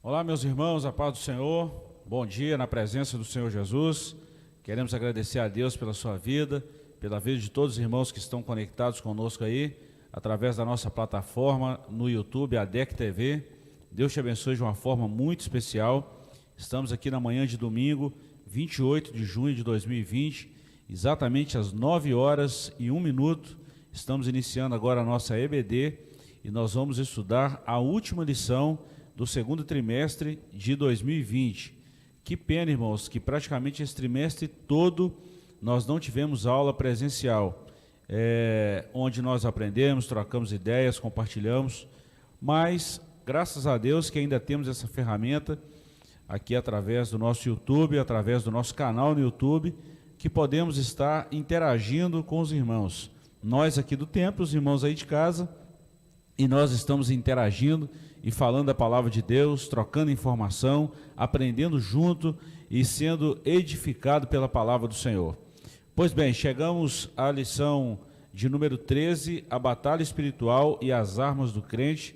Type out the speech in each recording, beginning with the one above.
Olá, meus irmãos, a paz do Senhor, bom dia na presença do Senhor Jesus. Queremos agradecer a Deus pela sua vida, pela vida de todos os irmãos que estão conectados conosco aí, através da nossa plataforma no YouTube, a DEC TV. Deus te abençoe de uma forma muito especial. Estamos aqui na manhã de domingo, 28 de junho de 2020, exatamente às 9h01. Estamos iniciando agora a nossa EBD e nós vamos estudar a última lição do segundo trimestre de 2020. Que pena, irmãos, que praticamente esse trimestre todo nós não tivemos aula presencial, onde nós aprendemos, trocamos ideias, compartilhamos, mas graças a Deus que ainda temos essa ferramenta aqui através do nosso YouTube, através do nosso canal no YouTube, que podemos estar interagindo com os irmãos. Nós aqui do templo, os irmãos aí de casa, e nós estamos interagindo e falando a palavra de Deus, trocando informação, aprendendo junto e sendo edificado pela palavra do Senhor. Pois bem, chegamos à lição de número 13, a batalha espiritual e as armas do crente.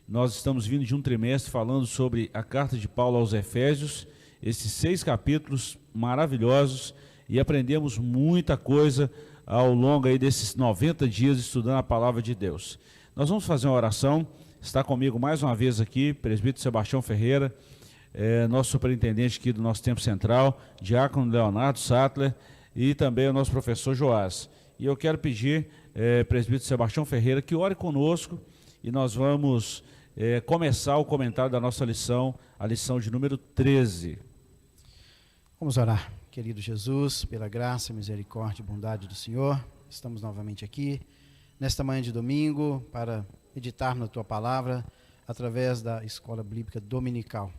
Nós estamos vindo de um trimestre falando sobre a carta de Paulo aos Efésios, esses 6 capítulos maravilhosos, e aprendemos muita coisa ao longo aí desses 90 dias estudando a palavra de Deus. Nós vamos fazer uma oração. Está comigo mais uma vez aqui, presbítero Sebastião Ferreira, nosso superintendente aqui do nosso Tempo Central, diácono Leonardo Sattler e também o nosso professor Joás. E eu quero pedir, presbítero Sebastião Ferreira, que ore conosco e nós vamos começar o comentário da nossa lição, a lição de número 13. Vamos orar. Querido Jesus, pela graça, misericórdia e bondade do Senhor, estamos novamente aqui, nesta manhã de domingo, para meditar na Tua Palavra, através da Escola Bíblica Dominical.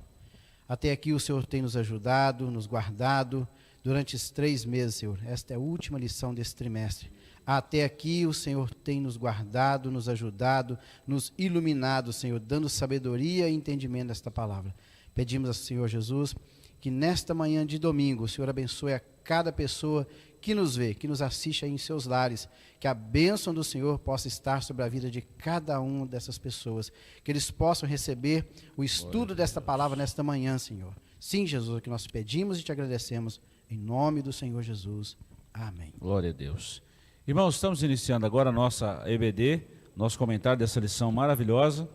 Até aqui o Senhor tem nos ajudado, nos guardado, durante esses 3 meses, Senhor. Esta é a última lição desse trimestre. Até aqui o Senhor tem nos guardado, nos ajudado, nos iluminado, Senhor, dando sabedoria e entendimento desta palavra. Pedimos ao Senhor Jesus que nesta manhã de domingo o Senhor abençoe a cada pessoa que nos vê, que nos assiste aí em seus lares, que a bênção do Senhor possa estar sobre a vida de cada uma dessas pessoas, que eles possam receber o estudo desta palavra nesta manhã, Senhor. Sim, Jesus, é o que nós pedimos e te agradecemos, em nome do Senhor Jesus. Amém. Glória a Deus. Irmãos, estamos iniciando agora a nossa EBD, nosso comentário dessa lição maravilhosa,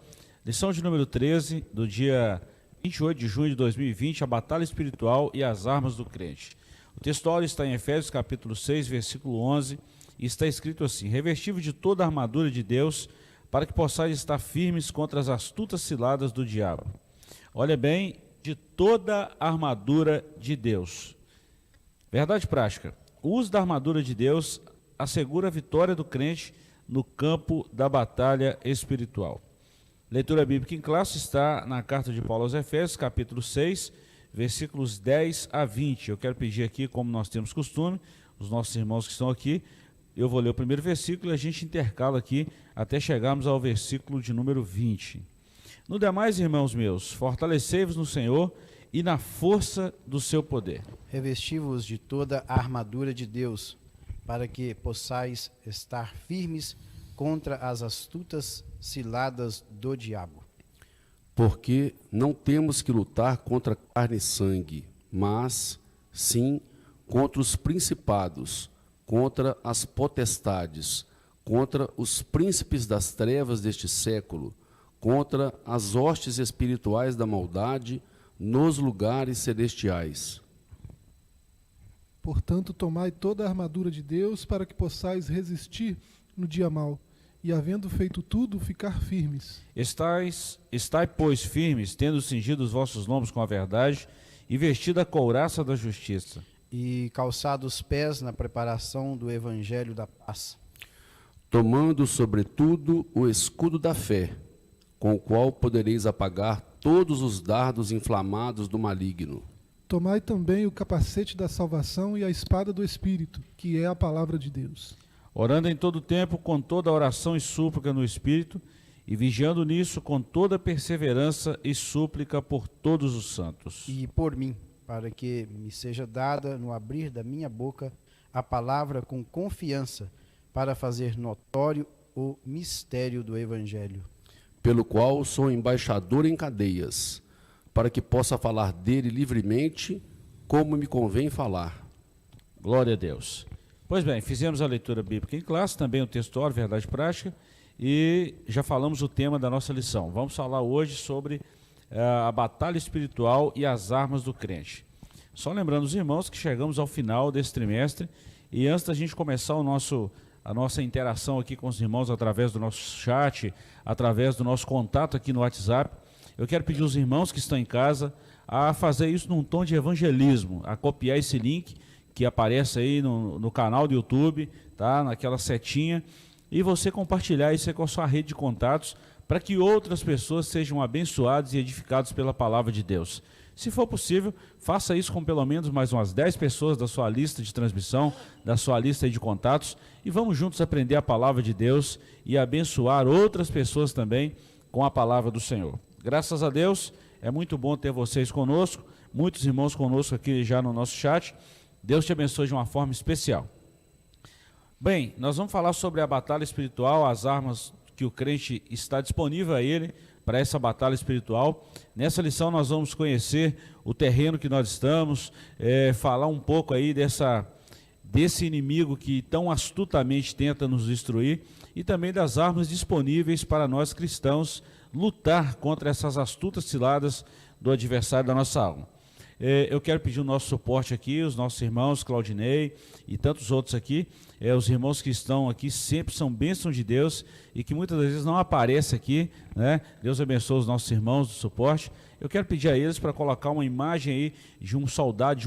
lição de número 13, do dia 28 de junho de 2020, a batalha espiritual e as armas do crente. O textuário está em Efésios capítulo 6, versículo 11, e está escrito assim: revestível de toda a armadura de Deus, para que possais estar firmes contra as astutas ciladas do diabo. Olha bem, de toda a armadura de Deus. Verdade prática, o uso da armadura de Deus assegura a vitória do crente no campo da batalha espiritual. Leitura bíblica em classe está na carta de Paulo aos Efésios, capítulo 6, versículos 10 a 20. Eu quero pedir aqui, como nós temos costume, os nossos irmãos que estão aqui, eu vou ler o primeiro versículo e a gente intercala aqui até chegarmos ao versículo de número 20. No demais, irmãos meus, fortalecei-vos no Senhor e na força do seu poder. Revesti-vos de toda a armadura de Deus, para que possais estar firmes contra as astutas ciladas do diabo. Porque não temos que lutar contra carne e sangue, mas, sim, contra os principados, contra as potestades, contra os príncipes das trevas deste século, contra as hostes espirituais da maldade nos lugares celestiais. Portanto, tomai toda a armadura de Deus para que possais resistir no dia mau, e havendo feito tudo, ficar firmes. Estai, pois, firmes, tendo cingido os vossos lombos com a verdade, e vestido a couraça da justiça. E calçado os pés na preparação do evangelho da paz. Tomando, sobretudo, o escudo da fé, com o qual podereis apagar todos os dardos inflamados do maligno. Tomai também o capacete da salvação e a espada do Espírito, que é a palavra de Deus. Orando em todo tempo com toda oração e súplica no Espírito, e vigiando nisso com toda perseverança e súplica por todos os santos. E por mim, para que me seja dada no abrir da minha boca a palavra com confiança, para fazer notório o mistério do Evangelho. Pelo qual sou embaixador em cadeias, para que possa falar dele livremente, como me convém falar. Glória a Deus. Pois bem, fizemos a leitura bíblica em classe, também o textuário, verdade prática, e já falamos o tema da nossa lição. Vamos falar hoje sobre a batalha espiritual e as armas do crente. Só lembrando os irmãos que chegamos ao final desse trimestre, e antes da gente começar a nossa interação aqui com os irmãos através do nosso chat, através do nosso contato aqui no WhatsApp, eu quero pedir aos irmãos que estão em casa a fazer isso num tom de evangelismo, a copiar esse link que aparece aí no canal do YouTube, tá? Naquela setinha, e você compartilhar isso aí com a sua rede de contatos, para que outras pessoas sejam abençoadas e edificadas pela palavra de Deus. Se for possível, faça isso com pelo menos mais umas 10 pessoas da sua lista de transmissão, da sua lista aí de contatos, e vamos juntos aprender a palavra de Deus e abençoar outras pessoas também com a palavra do Senhor. Graças a Deus, é muito bom ter vocês conosco, muitos irmãos conosco aqui já no nosso chat. Deus te abençoe de uma forma especial. Bem, nós vamos falar sobre a batalha espiritual, as armas que o crente está disponível a ele para essa batalha espiritual. Nessa lição nós vamos conhecer o terreno que nós estamos, falar um pouco aí desse inimigo que tão astutamente tenta nos destruir e também das armas disponíveis para nós cristãos lutar contra essas astutas ciladas do adversário da nossa alma. Eu quero pedir o nosso suporte aqui, os nossos irmãos Claudinei e tantos outros aqui, os irmãos que estão aqui sempre são bênçãos de Deus e que muitas das vezes não aparecem aqui, né? Deus abençoe os nossos irmãos do suporte. Eu quero pedir a eles para colocar uma imagem aí de um soldado,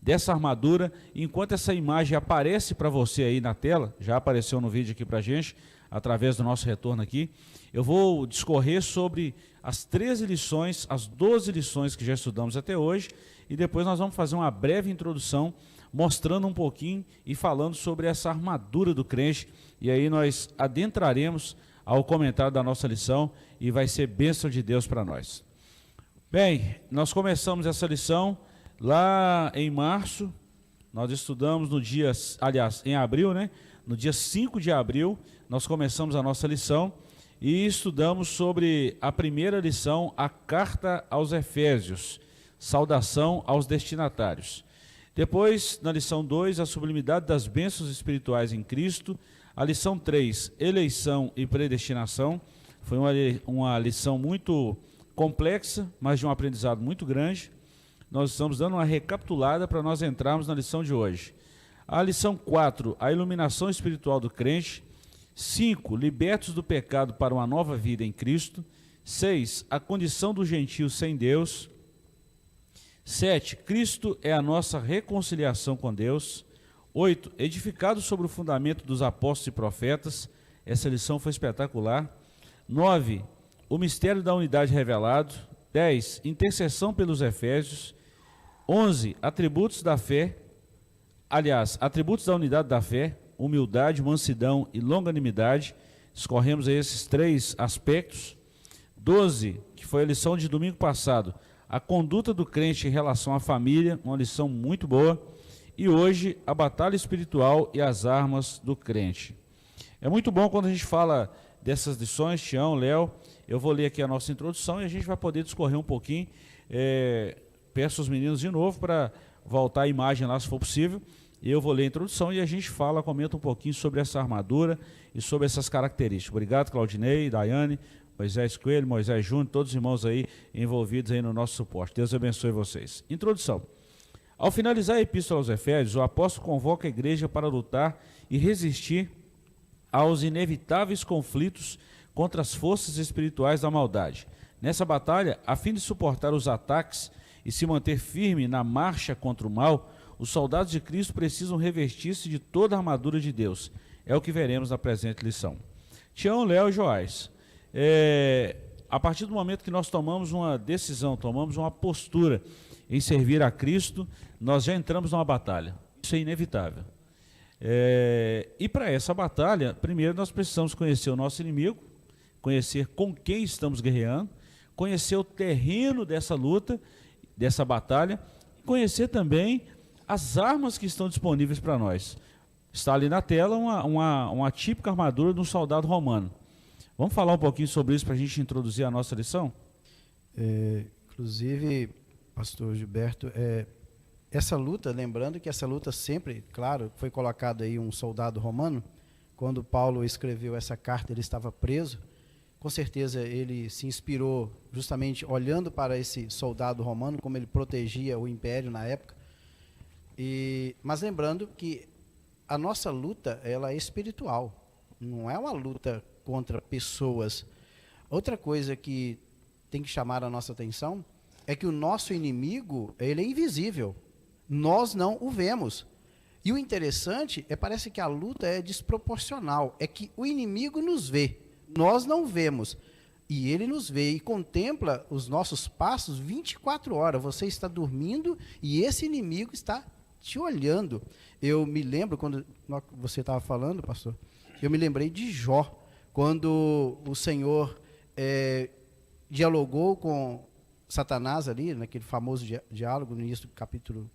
dessa armadura, e enquanto essa imagem aparece para você aí na tela, já apareceu no vídeo aqui para a gente, através do nosso retorno aqui, eu vou discorrer sobre as 13 lições, as 12 lições que já estudamos até hoje, e depois nós vamos fazer uma breve introdução, mostrando um pouquinho e falando sobre essa armadura do crente, e aí nós adentraremos ao comentário da nossa lição, e vai ser bênção de Deus para nós. Bem, nós começamos essa lição lá em março, nós estudamos em abril, né? No dia 5 de abril, nós começamos a nossa lição, e estudamos sobre a primeira lição, a carta aos Efésios, saudação aos destinatários. Depois, na lição 2, a sublimidade das bênçãos espirituais em Cristo. A lição 3, eleição e predestinação. Foi uma lição muito complexa, mas de um aprendizado muito grande. Nós estamos dando uma recapitulada para nós entrarmos na lição de hoje. A lição 4, a iluminação espiritual do crente. 5, libertos do pecado para uma nova vida em Cristo. 6, a condição do gentio sem Deus. 7, Cristo é a nossa reconciliação com Deus. 8, edificado sobre o fundamento dos apóstolos e profetas. Essa lição foi espetacular. 9, o mistério da unidade revelado. 10, intercessão pelos Efésios. 11, atributos da fé. Aliás, atributos da unidade da fé. Humildade, mansidão e longanimidade. Escorremos aí esses 3 aspectos. 12, que foi a lição de domingo passado, a conduta do crente em relação à família, uma lição muito boa. E hoje, a batalha espiritual e as armas do crente. É muito bom quando a gente fala dessas lições, Tião, Léo. Eu vou ler aqui a nossa introdução e a gente vai poder discorrer um pouquinho. Peço aos meninos de novo para voltar a imagem lá, se for possível. Eu vou ler a introdução e a gente comenta um pouquinho sobre essa armadura e sobre essas características. Obrigado, Claudinei, Daiane, Moisés Coelho, Moisés Júnior, todos os irmãos aí envolvidos aí no nosso suporte. Deus abençoe vocês. Introdução. Ao finalizar a Epístola aos Efésios, o apóstolo convoca a igreja para lutar e resistir aos inevitáveis conflitos contra as forças espirituais da maldade. Nessa batalha, a fim de suportar os ataques e se manter firme na marcha contra o mal, os soldados de Cristo precisam revestir-se de toda a armadura de Deus. É o que veremos na presente lição. Tião, Léo e Joás, a partir do momento que nós tomamos uma decisão, tomamos uma postura em servir a Cristo, nós já entramos numa batalha. Isso é inevitável. E para essa batalha, primeiro nós precisamos conhecer o nosso inimigo, conhecer com quem estamos guerreando, conhecer o terreno dessa luta, dessa batalha, conhecer também as armas que estão disponíveis para nós. Está ali na tela uma típica armadura de um soldado romano. Vamos falar um pouquinho sobre isso para a gente introduzir a nossa lição? Inclusive, pastor Gilberto, essa luta, lembrando que essa luta sempre, claro, foi colocado aí um soldado romano, quando Paulo escreveu essa carta, ele estava preso, com certeza ele se inspirou justamente olhando para esse soldado romano, como ele protegia o império na época, mas lembrando que a nossa luta, ela é espiritual, não é uma luta contra pessoas. Outra coisa que tem que chamar a nossa atenção é que o nosso inimigo, ele é invisível. Nós não o vemos. E o interessante parece que a luta é desproporcional. É que o inimigo nos vê, nós não vemos. E ele nos vê e contempla os nossos passos 24 horas. Você está dormindo e esse inimigo está te olhando. Eu me lembro, quando você estava falando, pastor, eu me lembrei de Jó, quando o Senhor dialogou com Satanás ali, naquele famoso diálogo no início do capítulo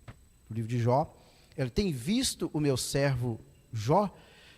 do livro de Jó. Ele tem visto o meu servo Jó.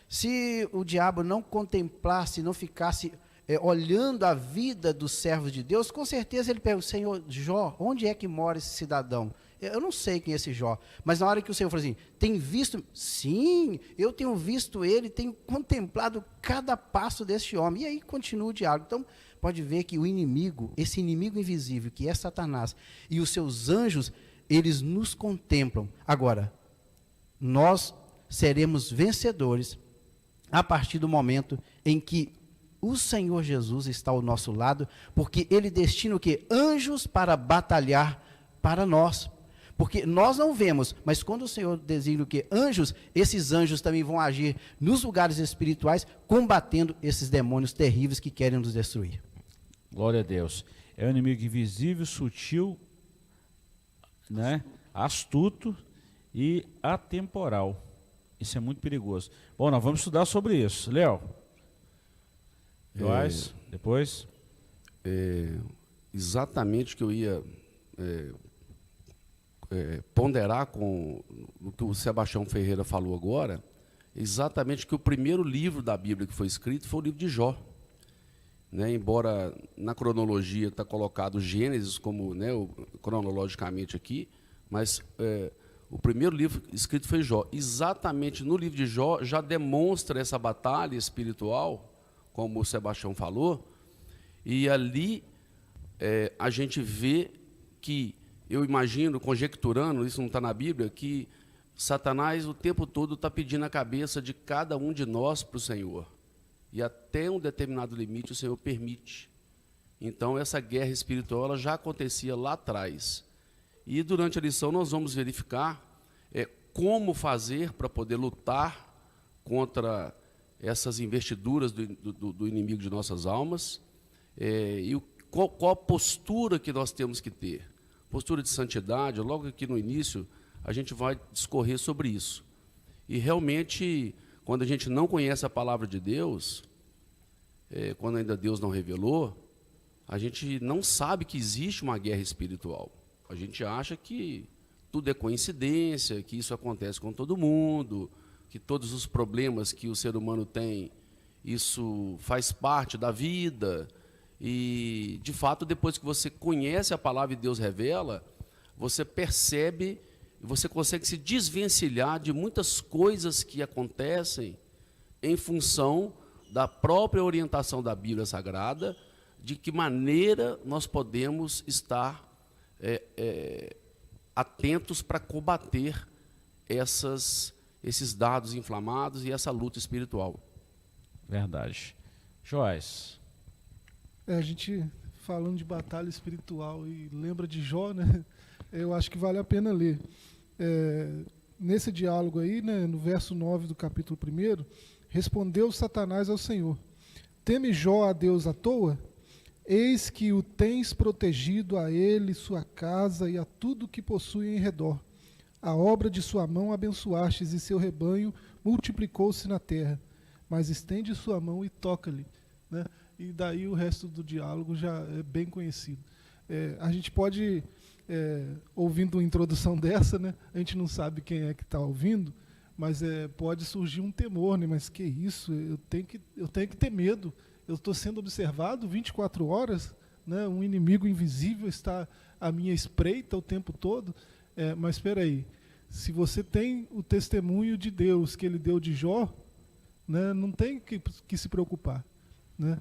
Se o diabo não contemplasse, não ficasse olhando a vida dos servos de Deus, com certeza ele pergunta: Senhor, Jó, onde é que mora esse cidadão? Eu não sei quem é esse Jó, mas na hora que o Senhor falou assim, tem visto? Sim, eu tenho visto ele, tenho contemplado cada passo deste homem. E aí continua o diálogo. Então, pode ver que o inimigo, esse inimigo invisível, que é Satanás, e os seus anjos, eles nos contemplam. Agora, nós seremos vencedores a partir do momento em que o Senhor Jesus está ao nosso lado, porque Ele destina o quê? Anjos para batalhar para nós. Porque nós não vemos, mas quando o Senhor designa o quê? Anjos, esses anjos também vão agir nos lugares espirituais, combatendo esses demônios terríveis que querem nos destruir. Glória a Deus. É um inimigo invisível, sutil, né? Astuto e atemporal. Isso é muito perigoso. Bom, nós vamos estudar sobre isso. Léo, Joás, depois. Exatamente o que eu ia ponderar com o que o Sebastião Ferreira falou agora, exatamente que o primeiro livro da Bíblia que foi escrito foi o livro de Jó. Né? Embora na cronologia está colocado Gênesis como, né, cronologicamente aqui, mas o primeiro livro escrito foi Jó. Exatamente no livro de Jó já demonstra essa batalha espiritual, como o Sebastião falou, e ali a gente vê que, eu imagino, conjecturando, isso não está na Bíblia, que Satanás o tempo todo está pedindo a cabeça de cada um de nós para o Senhor. E até um determinado limite o Senhor permite. Então, essa guerra espiritual ela já acontecia lá atrás. E durante a lição nós vamos verificar como fazer para poder lutar contra essas investiduras do inimigo de nossas almas, e qual a postura que nós temos que ter. Postura de santidade, logo aqui no início, a gente vai discorrer sobre isso. E realmente, quando a gente não conhece a palavra de Deus, quando ainda Deus não revelou, a gente não sabe que existe uma guerra espiritual. A gente acha que tudo é coincidência, que isso acontece com todo mundo, que todos os problemas que o ser humano tem, isso faz parte da vida. E, de fato, depois que você conhece a palavra e Deus revela, você percebe, você consegue se desvencilhar de muitas coisas que acontecem em função da própria orientação da Bíblia Sagrada, de que maneira nós podemos estar atentos para combater esses dados inflamados e essa luta espiritual. Verdade. Joás. A gente falando de batalha espiritual e lembra de Jó, né? Eu acho que vale a pena ler. Nesse diálogo aí, né, no verso 9 do capítulo 1, respondeu Satanás ao Senhor: teme Jó a Deus à toa? Eis que o tens protegido a ele, sua casa e a tudo que possui em redor. A obra de sua mão abençoastes e seu rebanho multiplicou-se na terra. Mas estende sua mão e toca-lhe. Né? E daí o resto do diálogo já é bem conhecido. A gente pode, ouvindo uma introdução dessa, né, a gente não sabe quem é que está ouvindo, mas pode surgir um temor, né, mas que isso, eu tenho que ter medo, eu estou sendo observado 24 horas, né? Um inimigo invisível está à minha espreita o tempo todo. Mas espera aí, se você tem o testemunho de Deus que ele deu de Jó, né, não tem que se preocupar, né?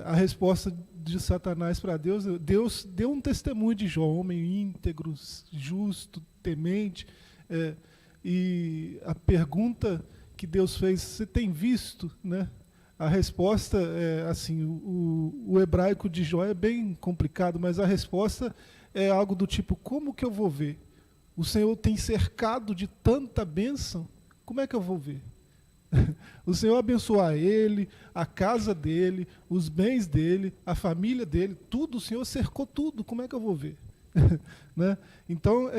A resposta de Satanás para Deus, Deus deu um testemunho de Jó, homem íntegro, justo, temente, e a pergunta que Deus fez, você tem visto, né? A resposta é assim, o hebraico de Jó é bem complicado, mas a resposta é algo do tipo, como que eu vou ver? O Senhor tem cercado de tanta bênção, como é que eu vou ver? O Senhor abençoar ele, a casa dele, os bens dele, a família dele, tudo, o Senhor cercou tudo, como é que eu vou ver? Né? Então,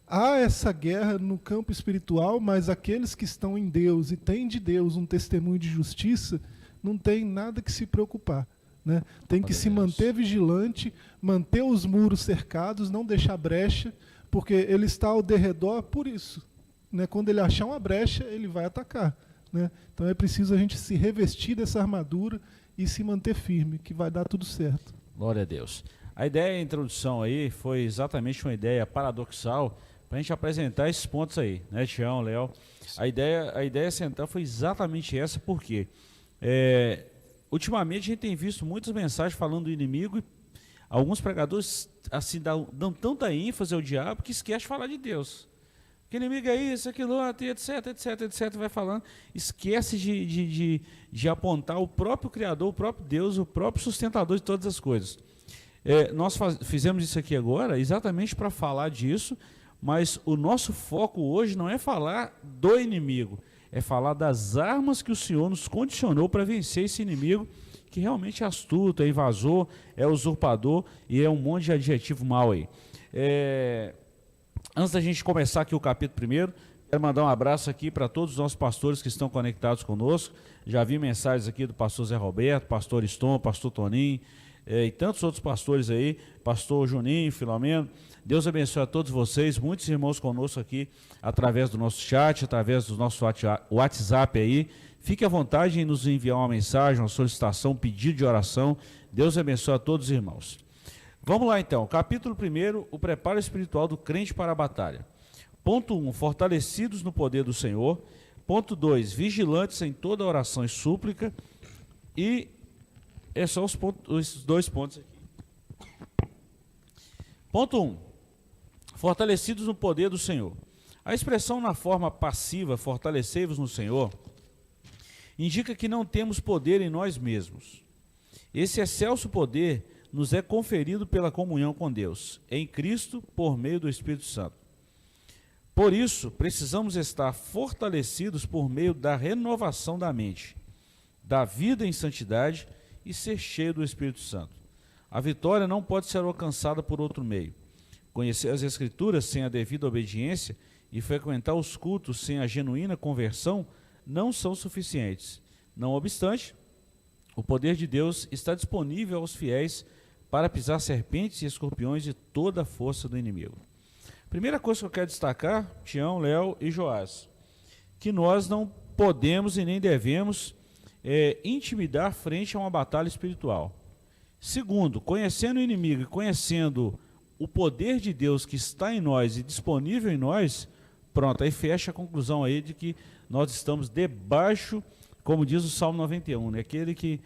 há essa guerra no campo espiritual, mas aqueles que estão em Deus e têm de Deus um testemunho de justiça, não tem nada que se preocupar, né? Tem que se manter vigilante, manter os muros cercados, não deixar brecha, porque ele está ao derredor por isso, né? Quando ele achar uma brecha, ele vai atacar, né? Então é preciso a gente se revestir dessa armadura e se manter firme, que vai dar tudo certo. Glória a Deus. A ideia, a introdução aí, foi exatamente uma ideia paradoxal para a gente apresentar esses pontos aí, né, Tião, Léo? A ideia central foi exatamente essa, porque ultimamente a gente tem visto muitas mensagens falando do inimigo e alguns pregadores assim, dão tanta ênfase ao diabo que esquece de falar de Deus. Que inimigo é isso, aquilo, etc, etc, etc, vai falando, esquece de apontar o próprio Criador, o próprio Deus, o próprio sustentador de todas as coisas. Nós fizemos isso aqui agora exatamente para falar disso, mas o nosso foco hoje não é falar do inimigo, é falar das armas que o Senhor nos condicionou para vencer esse inimigo, que realmente é astuto, é invasor, é usurpador e é um monte de adjetivo mal aí. Antes da gente começar aqui o capítulo 1, quero mandar um abraço aqui para todos os nossos pastores que estão conectados conosco. Já vi mensagens aqui do pastor Zé Roberto, pastor Stom, pastor Toninho, e tantos outros pastores aí, pastor Juninho, Filomeno. Deus abençoe a todos vocês, muitos irmãos conosco aqui, através do nosso chat, através do nosso WhatsApp aí. Fique à vontade em nos enviar uma mensagem, uma solicitação, um pedido de oração. Deus abençoe a todos os irmãos. Vamos lá então, capítulo 1, o preparo espiritual do crente para a batalha. Ponto 1, fortalecidos no poder do Senhor. Ponto 2, vigilantes em toda oração e súplica. E esses são os 2 pontos aqui. Ponto 1, fortalecidos no poder do Senhor. A expressão na forma passiva, fortalecei-vos no Senhor, indica que não temos poder em nós mesmos. Esse excelso poder nos é conferido pela comunhão com Deus, em Cristo, por meio do Espírito Santo. Por isso, precisamos estar fortalecidos por meio da renovação da mente, da vida em santidade e ser cheio do Espírito Santo. A vitória não pode ser alcançada por outro meio. Conhecer as Escrituras sem a devida obediência e frequentar os cultos sem a genuína conversão não são suficientes. Não obstante, o poder de Deus está disponível aos fiéis para pisar serpentes e escorpiões e toda a força do inimigo. Primeira coisa que eu quero destacar, Tião, Léo e Joás, que nós não podemos e nem devemos intimidar frente a uma batalha espiritual. Segundo, conhecendo o inimigo e conhecendo o poder de Deus que está em nós e disponível em nós, pronto, aí fecha a conclusão aí de que nós estamos debaixo, como diz o Salmo 91, né? Aquele que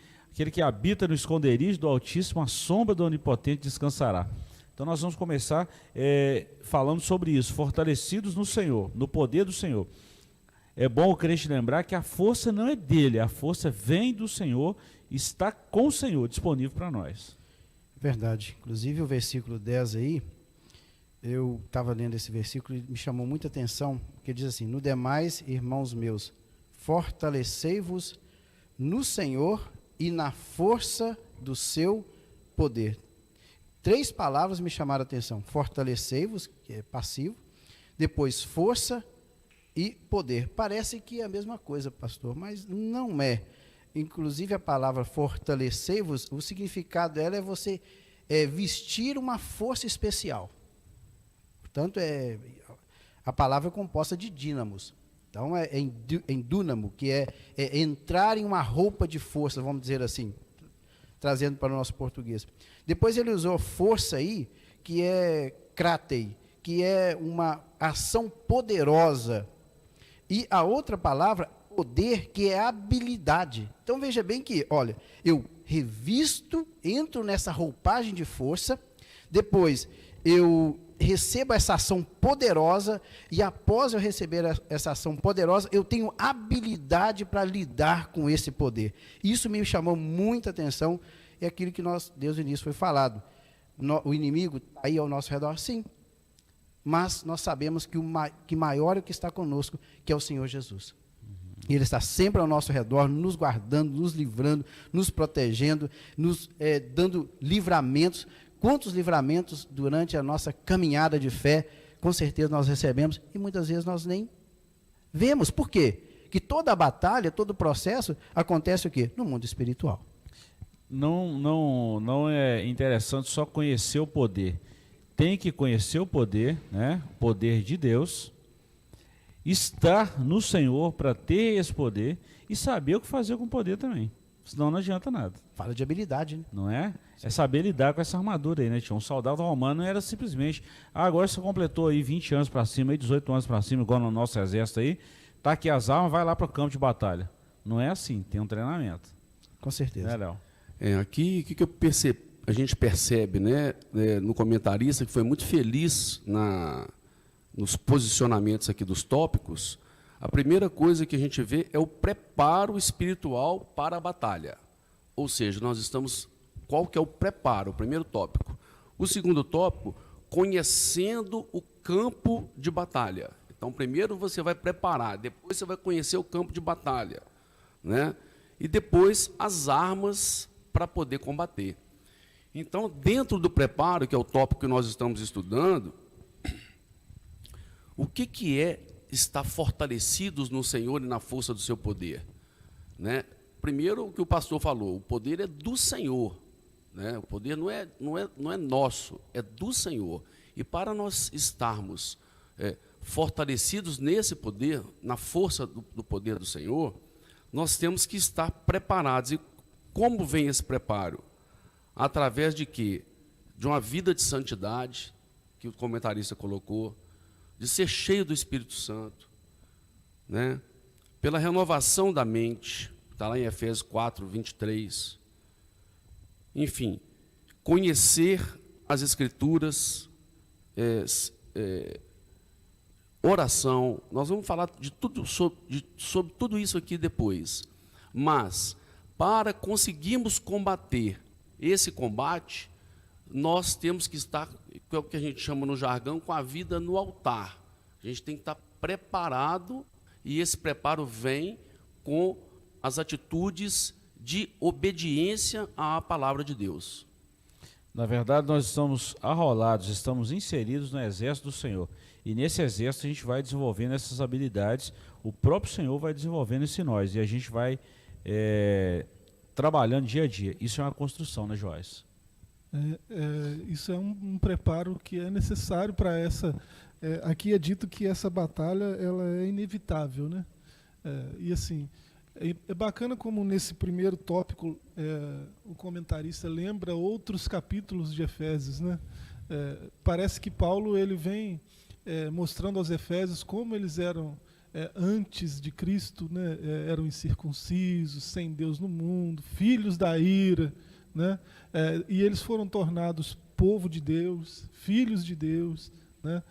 habita no esconderijo do Altíssimo, a sombra do Onipotente descansará. Então nós vamos começar falando sobre isso, fortalecidos no Senhor, no poder do Senhor. É bom o crente lembrar que a força não é dele, a força vem do Senhor, está com o Senhor, disponível para nós. Verdade. Inclusive o versículo 10 aí, eu estava lendo esse versículo e me chamou muita atenção, porque diz assim: no demais, irmãos meus, fortalecei-vos no Senhor e na força do seu poder. 3 palavras me chamaram a atenção: fortalecei-vos, que é passivo, depois força e poder. Parece que é a mesma coisa, pastor, mas não é. Inclusive a palavra fortalecei-vos, o significado dela é você vestir uma força especial. Portanto, a palavra é composta de dínamos. Então, em dúnamo, que é entrar em uma roupa de força, vamos dizer assim. trazendo para o nosso português. Depois ele usou força aí, que é kratei, que é uma ação poderosa. E a outra palavra, poder, que é habilidade. Então veja bem que, olha, eu revisto, entro nessa roupagem de força, depois eu recebo essa ação poderosa, e após eu receber essa ação poderosa, eu tenho habilidade para lidar com esse poder. Isso me chamou muita atenção, é aquilo que desde o início foi falado. O inimigo está aí ao nosso redor, sim, mas nós sabemos que maior é o que está conosco, que é o Senhor Jesus. E Ele está sempre ao nosso redor, nos guardando, nos livrando, nos protegendo, nos dando livramentos. Quantos livramentos durante a nossa caminhada de fé, com certeza nós recebemos, e muitas vezes nós nem vemos. Por quê? Que toda a batalha, todo o processo, acontece o quê? No mundo espiritual. Não é interessante só conhecer o poder. Tem que conhecer o poder, né? O poder de Deus, estar no Senhor para ter esse poder e saber o que fazer com o poder também. Senão não adianta nada. Fala de habilidade, né? Não é? É saber lidar com essa armadura aí, né? Um soldado romano era simplesmente, agora você completou aí 20 anos para cima, aí 18 anos para cima, igual no nosso exército aí, tá aqui as armas, vai lá para o campo de batalha. Não é assim, tem um treinamento. Com certeza. É, Léo? Aqui, o que a gente percebe, né, no comentarista, que foi muito feliz nos posicionamentos aqui dos tópicos. A primeira coisa que a gente vê é o preparo espiritual para a batalha. Ou seja, qual que é o preparo, o primeiro tópico. O segundo tópico, conhecendo o campo de batalha. Então, primeiro você vai preparar, depois você vai conhecer o campo de batalha, né? E depois as armas para poder combater. Então, dentro do preparo, que é o tópico que nós estamos estudando, o que é estar fortalecidos no Senhor e na força do seu poder? Né? Primeiro, o que o pastor falou, o poder é do Senhor. Né? O poder não é nosso, é do Senhor. E para nós estarmos fortalecidos nesse poder, na força do poder do Senhor, nós temos que estar preparados. E como vem esse preparo? Através de quê? De uma vida de santidade, que o comentarista colocou, de ser cheio do Espírito Santo, né? Pela renovação da mente, está lá em Efésios 4, 23. Enfim, conhecer as Escrituras, oração. Nós vamos falar de tudo sobre tudo isso aqui depois. Mas, para conseguirmos combater esse combate, nós temos que estar, que é o que a gente chama no jargão, com a vida no altar. A gente tem que estar preparado, e esse preparo vem com as atitudes de obediência à palavra de Deus. Na verdade, nós estamos arrolados, estamos inseridos no exército do Senhor. E nesse exército a gente vai desenvolvendo essas habilidades, o próprio Senhor vai desenvolvendo isso em nós, e a gente vai trabalhando dia a dia. Isso é uma construção, né, Joás? Isso é um preparo que é necessário para essa... aqui é dito que essa batalha ela é inevitável, né? E assim, é bacana como nesse primeiro tópico o comentarista lembra outros capítulos de Efésios, né? Parece que Paulo ele vem mostrando aos Efésios como eles eram antes de Cristo, né? Eram incircuncisos, sem Deus no mundo, filhos da ira, né? E eles foram tornados povo de Deus, filhos de Deus, né?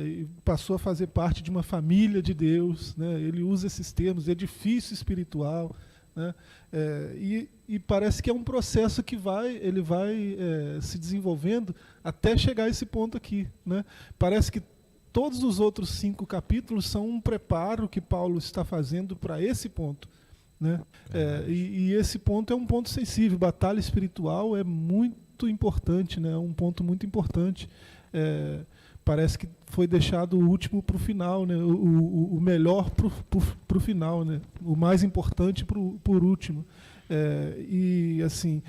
E passou a fazer parte de uma família de Deus, né? Ele usa esses termos, edifício espiritual, né? E parece que é um processo que ele vai se desenvolvendo até chegar a esse ponto aqui, né? Parece que todos os outros 5 capítulos são um preparo que Paulo está fazendo para esse ponto, né? E esse ponto é um ponto sensível. Batalha espiritual é muito importante, né? É um ponto muito importante. Parece que foi deixado o último para o final, né? O melhor para o final, né? O mais importante por último. E assim,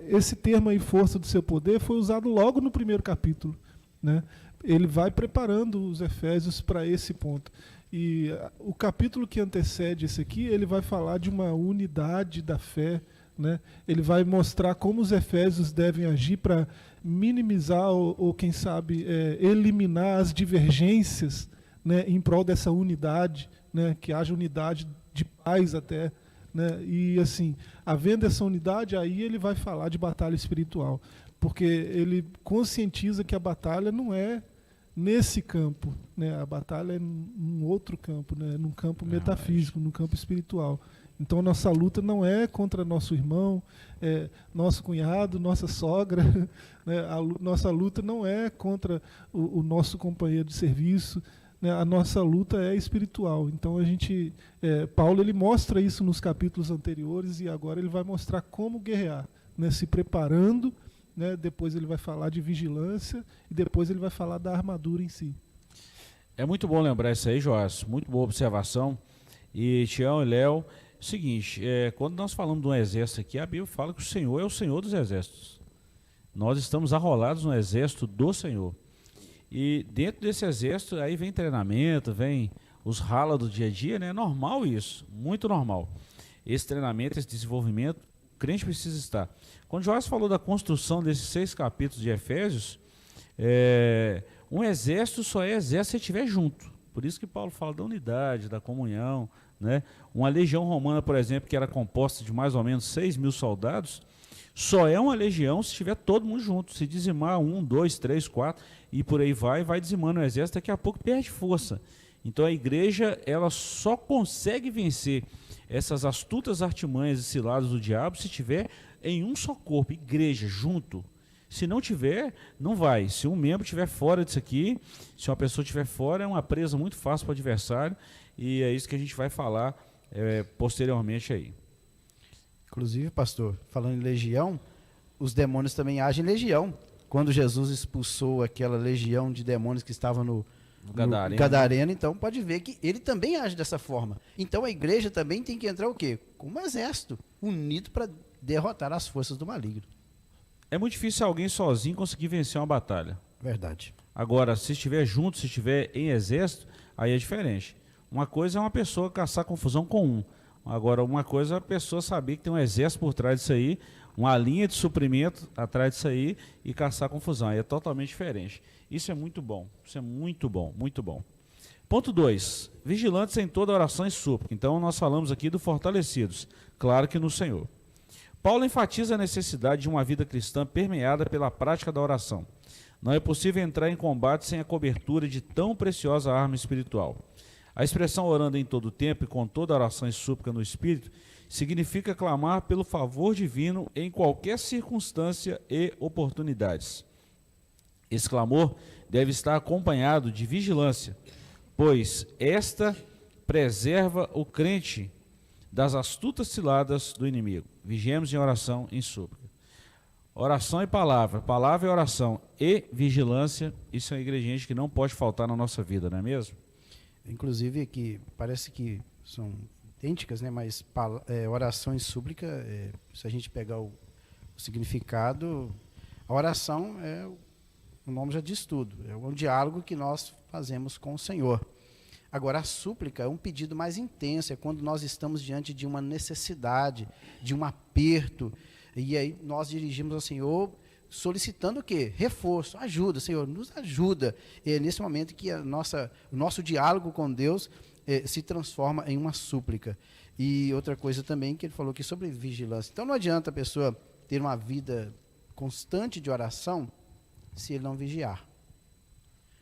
esse termo aí, força do seu poder, foi usado logo no primeiro capítulo, né? Ele vai preparando os Efésios para esse ponto. E o capítulo que antecede esse aqui, ele vai falar de uma unidade da fé, né? Ele vai mostrar como os efésios devem agir para minimizar ou quem sabe, eliminar as divergências, né, em prol dessa unidade, né, que haja unidade de paz até, né? E assim, havendo essa unidade, aí ele vai falar de batalha espiritual, porque ele conscientiza que a batalha não é nesse campo, né? A batalha é num outro campo, né? Num campo metafísico, num campo espiritual. Então nossa luta não é contra nosso irmão, nosso cunhado, nossa sogra, né? Nossa luta não é contra o nosso companheiro de serviço, né? A nossa luta é espiritual. Então Paulo ele mostra isso nos capítulos anteriores e agora ele vai mostrar como guerrear, né? Se preparando, né? Depois ele vai falar de vigilância e depois ele vai falar da armadura em si. É muito bom lembrar isso aí, Joás, muito boa observação. E Tião e Léo, seguinte, quando nós falamos de um exército aqui, a Bíblia fala que o Senhor é o Senhor dos exércitos. Nós estamos arrolados no exército do Senhor. E dentro desse exército, aí vem treinamento, vem os ralas do dia a dia, né? É normal isso, muito normal. Esse treinamento, esse desenvolvimento, o crente precisa estar. Quando Joás falou da construção desses 6 capítulos de Efésios, um exército só é exército se estiver junto. Por isso que Paulo fala da unidade, da comunhão, né? Uma legião romana, por exemplo, que era composta de mais ou menos 6.000 soldados, só é uma legião se estiver todo mundo junto. Se dizimar 1, 2, 3, 4 e por aí vai dizimando o exército, daqui a pouco perde força. Então a igreja ela só consegue vencer essas astutas artimanhas e ciladas do diabo se tiver em um só corpo, igreja, junto. Se não tiver, não vai. Se um membro estiver fora disso aqui, se uma pessoa estiver fora, é uma presa muito fácil para o adversário, e é isso que a gente vai falar posteriormente aí. Inclusive, pastor, falando em legião, os demônios também agem em legião. Quando Jesus expulsou aquela legião de demônios que estava no Gadareno, então pode ver que ele também age dessa forma. Então a igreja também tem que entrar o quê? Com um exército unido para derrotar as forças do maligno. É muito difícil alguém sozinho conseguir vencer uma batalha. Verdade. Agora, se estiver junto, se estiver em exército, aí é diferente. Uma coisa é uma pessoa caçar confusão com um. Agora, uma coisa é a pessoa saber que tem um exército por trás disso aí, uma linha de suprimento atrás disso aí e caçar confusão. Aí é totalmente diferente. Isso é muito bom. Isso é muito bom, muito bom. Ponto 2. Vigilantes em toda oração e súplica. Então, nós falamos aqui do fortalecidos. Claro que no Senhor. Paulo enfatiza a necessidade de uma vida cristã permeada pela prática da oração. Não é possível entrar em combate sem a cobertura de tão preciosa arma espiritual. A expressão orando em todo o tempo e com toda oração e súplica no Espírito significa clamar pelo favor divino em qualquer circunstância e oportunidades. Esse clamor deve estar acompanhado de vigilância, pois esta preserva o crente das astutas ciladas do inimigo. Vigiemos em oração e em súplica. Oração e palavra, palavra e oração e vigilância, isso é um ingrediente que não pode faltar na nossa vida, não é mesmo? Inclusive, que parece que são idênticas, né? Mas oração e súplica, se a gente pegar o significado, a oração, o nome já diz tudo, é um diálogo que nós fazemos com o Senhor. Agora, a súplica é um pedido mais intenso, é quando nós estamos diante de uma necessidade, de um aperto, e aí nós dirigimos ao Senhor solicitando o quê? Reforço, ajuda, Senhor, nos ajuda. É nesse momento que o nosso diálogo com Deus se transforma em uma súplica. E outra coisa também que ele falou aqui sobre vigilância. Então não adianta a pessoa ter uma vida constante de oração se ele não vigiar.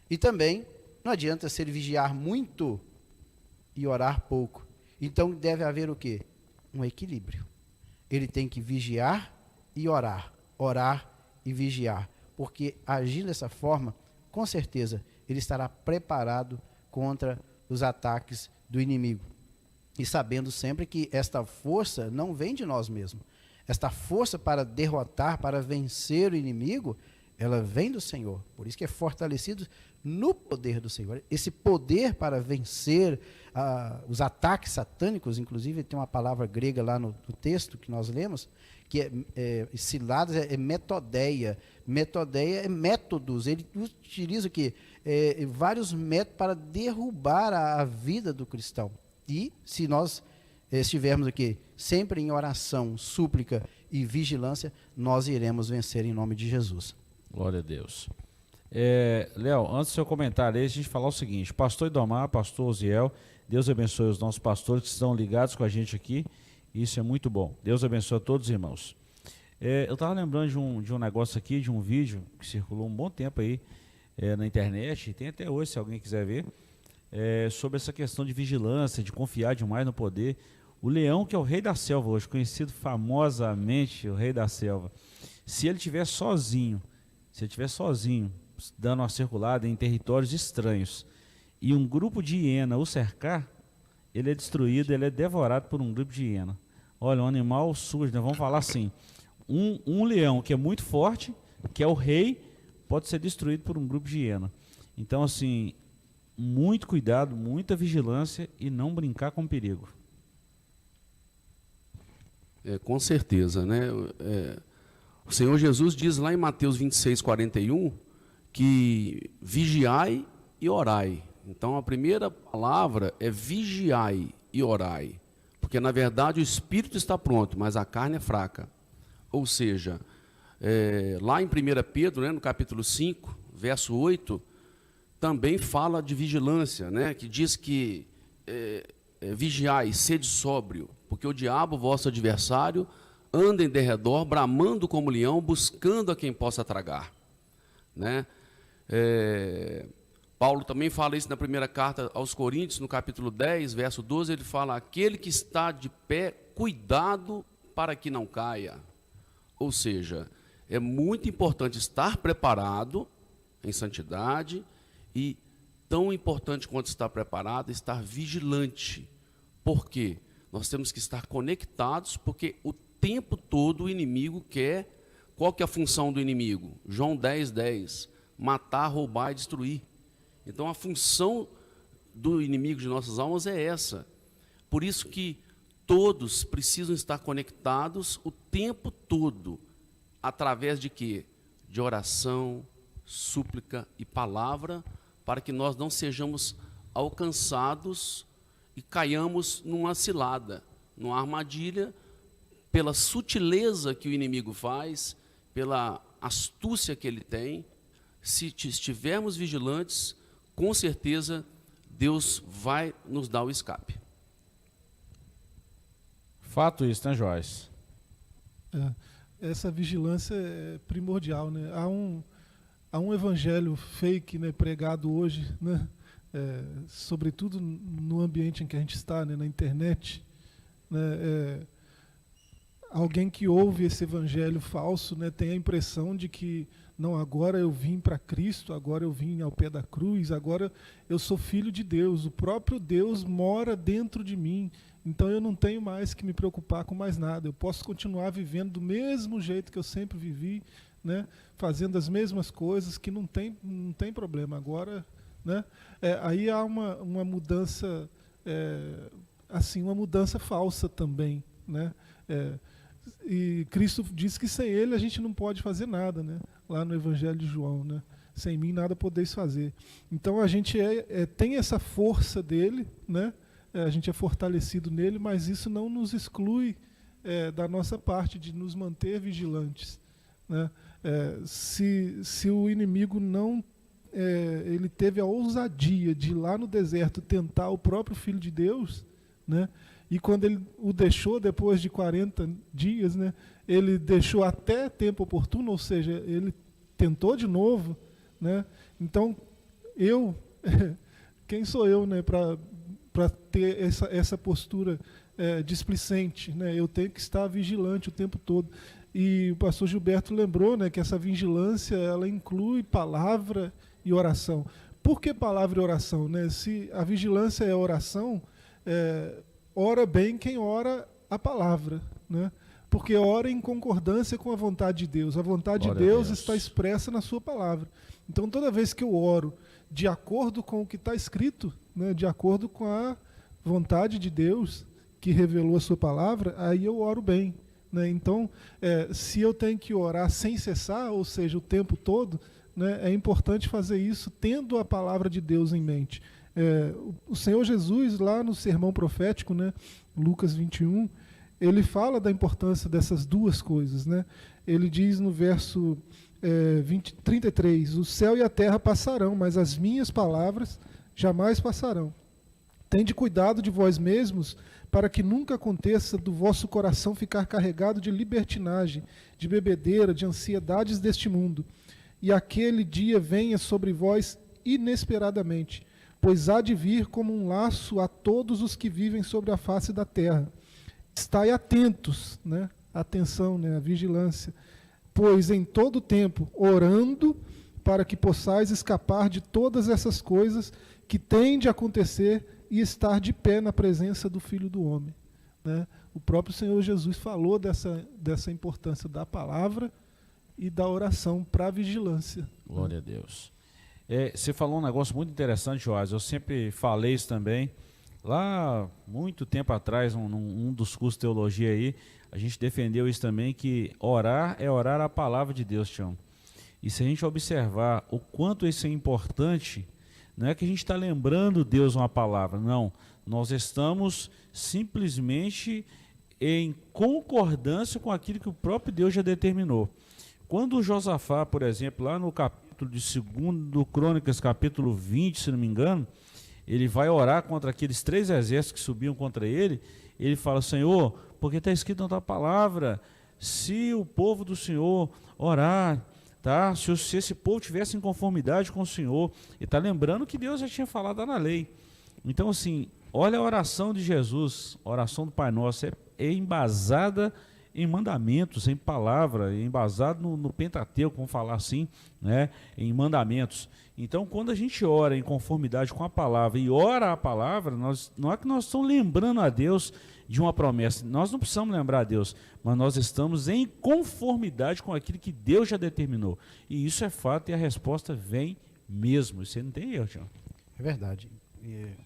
E também não adianta se ele vigiar muito e orar pouco. Então deve haver o quê? Um equilíbrio. Ele tem que vigiar e orar. Orar e vigiar. Porque agindo dessa forma, com certeza, ele estará preparado contra os ataques do inimigo. E sabendo sempre que esta força não vem de nós mesmos. Esta força para derrotar, para vencer o inimigo, ela vem do Senhor. Por isso que é fortalecido no poder do Senhor. Esse poder para vencer os ataques satânicos, inclusive tem uma palavra grega lá no texto que nós lemos, que ciladas é metodeia. Metodeia é métodos. Ele utiliza o quê? Vários métodos para derrubar a vida do cristão. E se nós estivermos aqui sempre em oração, súplica e vigilância, nós iremos vencer em nome de Jesus. Glória a Deus. Léo, antes do seu comentário aí, a gente falar o seguinte: pastor Idomar, pastor Osiel, Deus abençoe os nossos pastores que estão ligados com a gente aqui, isso é muito bom. Deus abençoe a todos os irmãos. Eu estava lembrando de um negócio aqui, de um vídeo que circulou um bom tempo aí na internet, e tem até hoje, se alguém quiser ver, sobre essa questão de vigilância, de confiar demais no poder. O leão, que é o rei da selva hoje, conhecido famosamente o rei da selva, se ele estiver sozinho, dando uma circulada em territórios estranhos, e um grupo de hiena o cercar, ele é destruído, ele é devorado por um grupo de hiena. Olha, um animal sujo, né? Vamos falar assim, um leão que é muito forte, que é o rei, pode ser destruído por um grupo de hiena. Então, assim, muito cuidado, muita vigilância e não brincar com perigo. Com certeza, né? O Senhor Jesus diz lá em Mateus 26:41 que vigiai e orai. Então a primeira palavra é vigiai e orai, porque na verdade o espírito está pronto, mas a carne é fraca. Ou seja, lá em 1 Pedro, né, no capítulo 5, verso 8, também fala de vigilância, né, que diz que vigiai, sede sóbrio, porque o diabo, vosso adversário, anda em derredor, bramando como leão, buscando a quem possa tragar, né? Paulo também fala isso na primeira carta aos Coríntios, no capítulo 10, verso 12, ele fala: aquele que está de pé, cuidado para que não caia. Ou seja, é muito importante estar preparado em santidade e, tão importante quanto estar preparado, estar vigilante. Por quê? Nós temos que estar conectados, porque o tempo todo o inimigo quer... Qual que é a função do inimigo? João 10:10, matar, roubar e destruir. Então a função do inimigo de nossas almas é essa. Por isso que todos precisam estar conectados o tempo todo, através de quê? De oração, súplica e palavra, para que nós não sejamos alcançados e caiamos numa cilada, numa armadilha, pela sutileza que o inimigo faz, pela astúcia que ele tem. Se estivermos vigilantes, com certeza Deus vai nos dar o escape. Fato isso, né, Joyce? Essa vigilância é primordial, né? Há um evangelho fake, né, pregado hoje, né? Sobretudo no ambiente em que a gente está, né, na internet, né? Alguém que ouve esse evangelho falso, né, tem a impressão de que não, agora eu vim para Cristo, agora eu vim ao pé da cruz, agora eu sou filho de Deus, o próprio Deus mora dentro de mim, então eu não tenho mais que me preocupar com mais nada, eu posso continuar vivendo do mesmo jeito que eu sempre vivi, né, fazendo as mesmas coisas, que não tem problema agora, né? Aí há uma mudança, assim, uma mudança falsa também, né? E Cristo diz que sem Ele a gente não pode fazer nada, né? Lá no Evangelho de João, né? Sem mim nada podeis fazer. Então a gente tem essa força dele, né? A gente é fortalecido nele, mas isso não nos exclui da nossa parte de nos manter vigilantes, né? Se o inimigo não ele teve a ousadia de ir lá no deserto tentar o próprio Filho de Deus, né? E quando ele o deixou, depois de 40 dias, né, ele deixou até tempo oportuno, ou seja, ele tentou de novo, né? Então, quem sou eu, né, para ter essa postura displicente, né? Eu tenho que estar vigilante o tempo todo. E o pastor Gilberto lembrou, né, que essa vigilância ela inclui palavra e oração. Por que palavra e oração, né? Se a vigilância é oração, ora bem quem ora a palavra, né? Porque ora em concordância com a vontade de Deus. A vontade de Deus está expressa na sua palavra. Então, toda vez que eu oro de acordo com o que está escrito, né, de acordo com a vontade de Deus que revelou a sua palavra, aí eu oro bem, né? Então, se eu tenho que orar sem cessar, ou seja, o tempo todo, né, é importante fazer isso tendo a palavra de Deus em mente. O Senhor Jesus, lá no sermão profético, né, Lucas 21, ele fala da importância dessas duas coisas, né? Ele diz no verso 33, o céu e a terra passarão, mas as minhas palavras jamais passarão. Tende cuidado de vós mesmos, para que nunca aconteça do vosso coração ficar carregado de libertinagem, de bebedeira, de ansiedades deste mundo, e aquele dia venha sobre vós inesperadamente, pois há de vir como um laço a todos os que vivem sobre a face da terra. Estai atentos, né? Atenção, né? A vigilância, pois em todo tempo orando para que possais escapar de todas essas coisas que têm de acontecer e estar de pé na presença do Filho do Homem, né? O próprio Senhor Jesus falou dessa importância da palavra e da oração para a vigilância. Glória a Deus. Você falou um negócio muito interessante, Joás. Eu sempre falei isso também. Lá, muito tempo atrás, num dos cursos de teologia aí, a gente defendeu isso também, que orar é orar a palavra de Deus, Tião. E se a gente observar o quanto isso é importante, não é que a gente está lembrando Deus uma palavra, não. Nós estamos simplesmente em concordância com aquilo que o próprio Deus já determinou. Quando o Josafá, por exemplo, lá no capítulo de 2 Crônicas, capítulo 20, se não me engano, ele vai orar contra aqueles 3 exércitos que subiam contra ele. Ele fala: Senhor, porque está escrito na tua palavra, se o povo do Senhor orar, tá? Se esse povo tivesse em conformidade com o Senhor, e está lembrando que Deus já tinha falado lá na lei. Então, assim, olha a oração de Jesus, a oração do Pai Nosso, é embasada em mandamentos, em palavra, embasado no Pentateuco, vamos falar assim, né? Em mandamentos. Então, quando a gente ora em conformidade com a palavra e ora a palavra, não é que nós estamos lembrando a Deus de uma promessa, nós não precisamos lembrar a Deus, mas nós estamos em conformidade com aquilo que Deus já determinou. E isso é fato e a resposta vem mesmo. Você não tem erro, Tião. É verdade.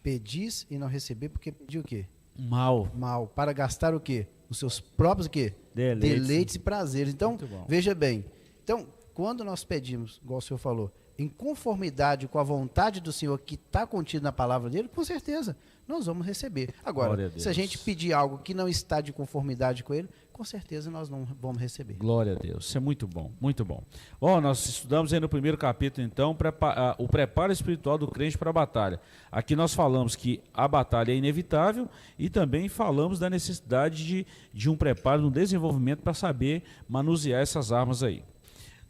Pedis e não receber, porque pediu o quê? Mal. Mal. Para gastar o quê? Os seus próprios o quê? Deleites e prazeres. Então, veja bem. Então, quando nós pedimos, igual o senhor falou, em conformidade com a vontade do Senhor que está contido na palavra dele, com certeza nós vamos receber. Agora, se a gente pedir algo que não está de conformidade com ele, com certeza nós não vamos receber. Glória a Deus, isso é muito bom, muito bom. Bom, nós estudamos aí no primeiro capítulo, então, o preparo espiritual do crente para a batalha. Aqui nós falamos que a batalha é inevitável e também falamos da necessidade de um preparo, um desenvolvimento para saber manusear essas armas aí.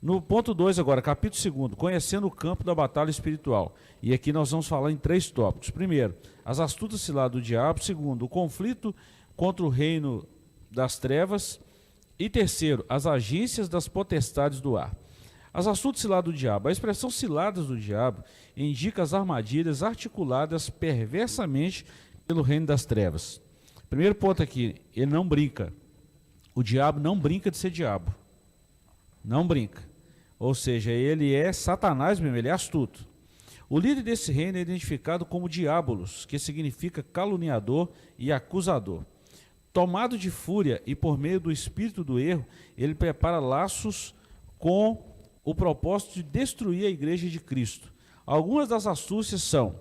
No ponto 2 agora, capítulo 2, conhecendo o campo da batalha espiritual. E aqui nós vamos falar em 3 tópicos. Primeiro, as astutas ciladas do diabo. Segundo, o conflito contra o reino das trevas. E terceiro, as agências das potestades do ar. As astutas ciladas do diabo. A expressão ciladas do diabo indica as armadilhas articuladas perversamente pelo reino das trevas. Primeiro ponto aqui, ele não brinca. O diabo não brinca de ser diabo. Não brinca. Ou seja, ele é Satanás mesmo, ele é astuto. O líder desse reino é identificado como Diabolos, que significa caluniador e acusador. Tomado de fúria e por meio do espírito do erro, ele prepara laços com o propósito de destruir a igreja de Cristo. Algumas das astúcias são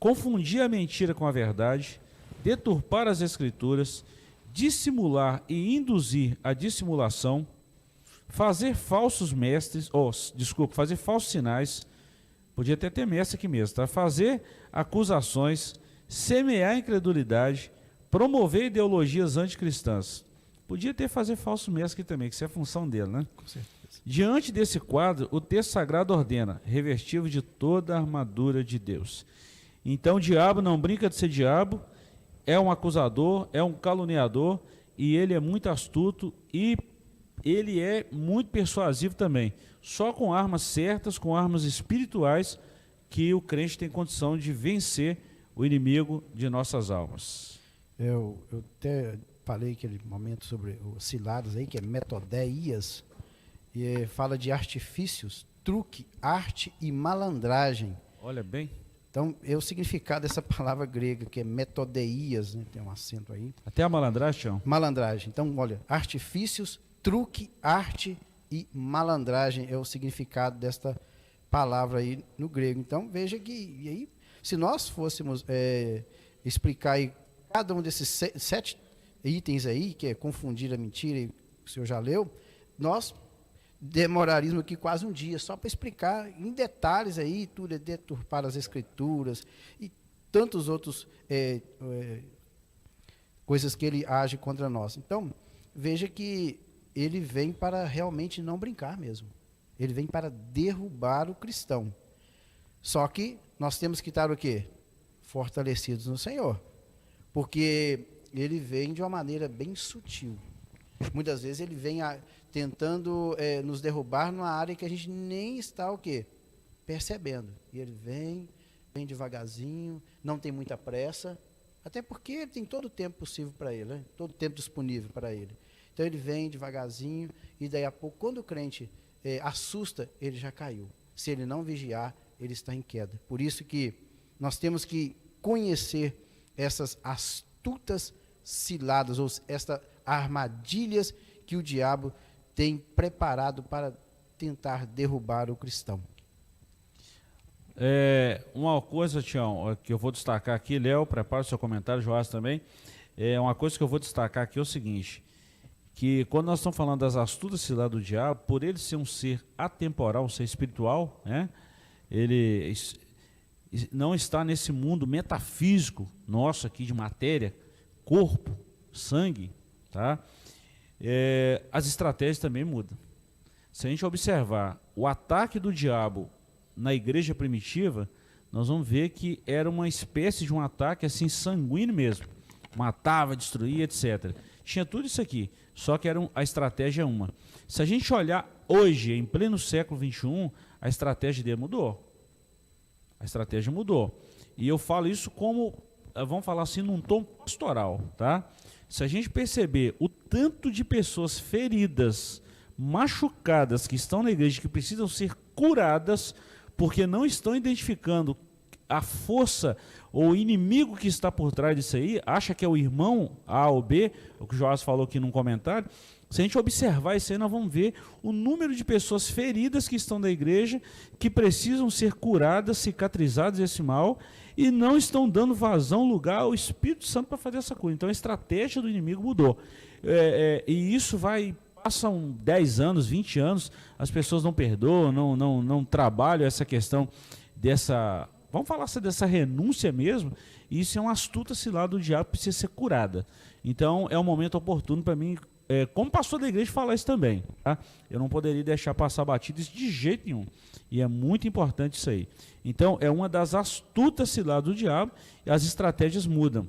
confundir a mentira com a verdade, deturpar as escrituras, dissimular e induzir a dissimulação, fazer falsos mestres, fazer falsos sinais, podia até ter mestre aqui mesmo, tá? Fazer acusações, semear incredulidade, promover ideologias anticristãs. Podia ter fazer falso mestre aqui também, que isso é função dele, né? Com certeza. Diante desse quadro, o texto sagrado ordena, revestivo de toda a armadura de Deus. Então o diabo não brinca de ser diabo, é um acusador, é um caluniador, e ele é muito astuto e ele é muito persuasivo também. Só com armas certas, com armas espirituais, que o crente tem condição de vencer o inimigo de nossas almas. Eu até falei aquele momento sobre os ciladas aí, que é metodeias, e fala de artifícios, truque, arte e malandragem. Olha bem. Então, é o significado dessa palavra grega, que é metodeias, né? Tem um acento aí. Até a malandragem, Tião? Malandragem. Então, olha, artifícios, truque, arte e malandragem é o significado desta palavra aí no grego. Então, veja que, e aí, se nós fôssemos explicar aí cada um desses 7 itens aí, que é confundir a mentira, e o senhor já leu, nós demoraríamos aqui quase um dia só para explicar em detalhes aí, tudo é deturpar as escrituras e tantos outros coisas que ele age contra nós. Então, veja que ele vem para realmente não brincar mesmo. Ele vem para derrubar o cristão. Só que nós temos que estar o quê? Fortalecidos no Senhor. Porque ele vem de uma maneira bem sutil. Muitas vezes ele vem tentando nos derrubar numa área que a gente nem está o quê? Percebendo. E ele vem devagarzinho, não tem muita pressa, até porque ele tem todo o tempo possível para ele, né? Todo o tempo disponível para ele. Então ele vem devagarzinho e daí a pouco, quando o crente assusta, ele já caiu. Se ele não vigiar, ele está em queda. Por isso que nós temos que conhecer essas astutas ciladas, ou estas armadilhas que o diabo tem preparado para tentar derrubar o cristão. Uma coisa, Tião, que eu vou destacar aqui, Léo, prepara o seu comentário, Joás também. Uma coisa que eu vou destacar aqui é o seguinte, que quando nós estamos falando das astutas ciladas do diabo, por ele ser um ser atemporal, um ser espiritual, né, ele não está nesse mundo metafísico nosso aqui de matéria, corpo, sangue, tá? As estratégias também mudam. Se a gente observar o ataque do diabo na igreja primitiva, nós vamos ver que era uma espécie de um ataque assim sanguíneo mesmo. Matava, destruía, etc. Tinha tudo isso aqui, só que a estratégia é uma. Se a gente olhar hoje, em pleno século XXI, a estratégia dele mudou. A estratégia mudou. E eu falo isso como, vamos falar assim, num tom pastoral, tá? Se a gente perceber o tanto de pessoas feridas, machucadas, que estão na igreja, que precisam ser curadas, porque não estão identificando a força ou o inimigo que está por trás disso aí, acha que é o irmão A ou B, o que o Joás falou aqui num comentário. Se a gente observar isso aí, nós vamos ver o número de pessoas feridas que estão na igreja, que precisam ser curadas, cicatrizadas desse mal, e não estão dando vazão, lugar ao Espírito Santo para fazer essa cura. Então a estratégia do inimigo mudou. E isso passam 10 anos, 20 anos, as pessoas não perdoam, não trabalham essa questão dessa, vamos falar assim, dessa renúncia mesmo, e isso é uma astuta cilada do diabo que precisa ser curada. Então é um momento oportuno para mim, como pastor da igreja, falar isso também. Tá? Eu não poderia deixar passar batido isso de jeito nenhum, e é muito importante isso aí. Então é uma das astutas ciladas do diabo, e as estratégias mudam.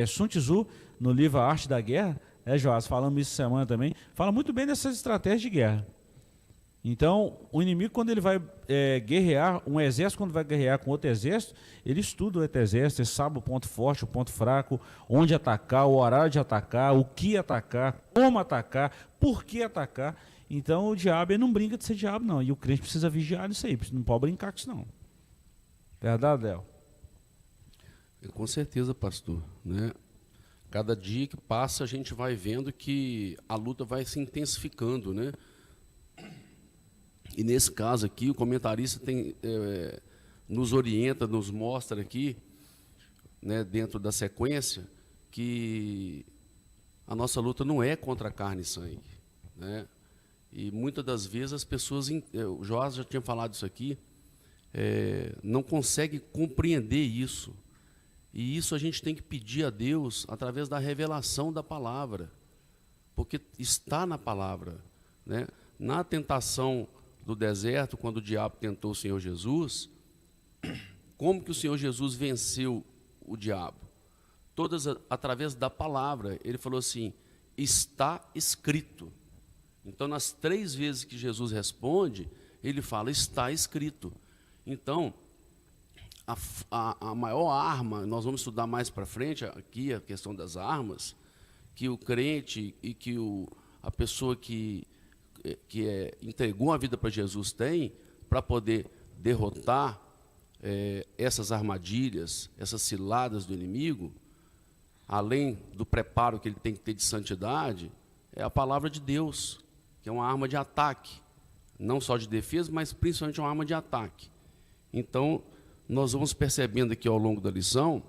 Sun Tzu, no livro A Arte da Guerra, Joás, falamos isso semana também, fala muito bem dessas estratégias de guerra. Então, o inimigo, quando ele vai guerrear, um exército, quando vai guerrear com outro exército, ele estuda o outro exército, ele sabe o ponto forte, o ponto fraco, onde atacar, o horário de atacar, o que atacar, como atacar, por que atacar. Então, o diabo, ele não brinca de ser diabo, não. E o crente precisa vigiar isso aí, não pode brincar com isso, não. Verdade, Léo? Com certeza, pastor, né? Cada dia que passa, a gente vai vendo que a luta vai se intensificando, né? E nesse caso aqui, o comentarista nos orienta, nos mostra aqui, né, dentro da sequência, que a nossa luta não é contra carne e sangue, né? E muitas das vezes as pessoas, o Joás já tinha falado isso aqui, não conseguem compreender isso. E isso a gente tem que pedir a Deus através da revelação da palavra, porque está na palavra, né? Na tentação do deserto, quando o diabo tentou o Senhor Jesus, como que o Senhor Jesus venceu o diabo? Todas através da palavra. Ele falou assim, está escrito. Então, nas 3 vezes que Jesus responde, ele fala, está escrito. Então, a maior arma, nós vamos estudar mais para frente aqui a questão das armas, que o crente e que a pessoa que entregou a vida para Jesus tem, para poder derrotar essas armadilhas, essas ciladas do inimigo, além do preparo que ele tem que ter de santidade, é a palavra de Deus, que é uma arma de ataque, não só de defesa, mas principalmente uma arma de ataque. Então, nós vamos percebendo aqui ao longo da lição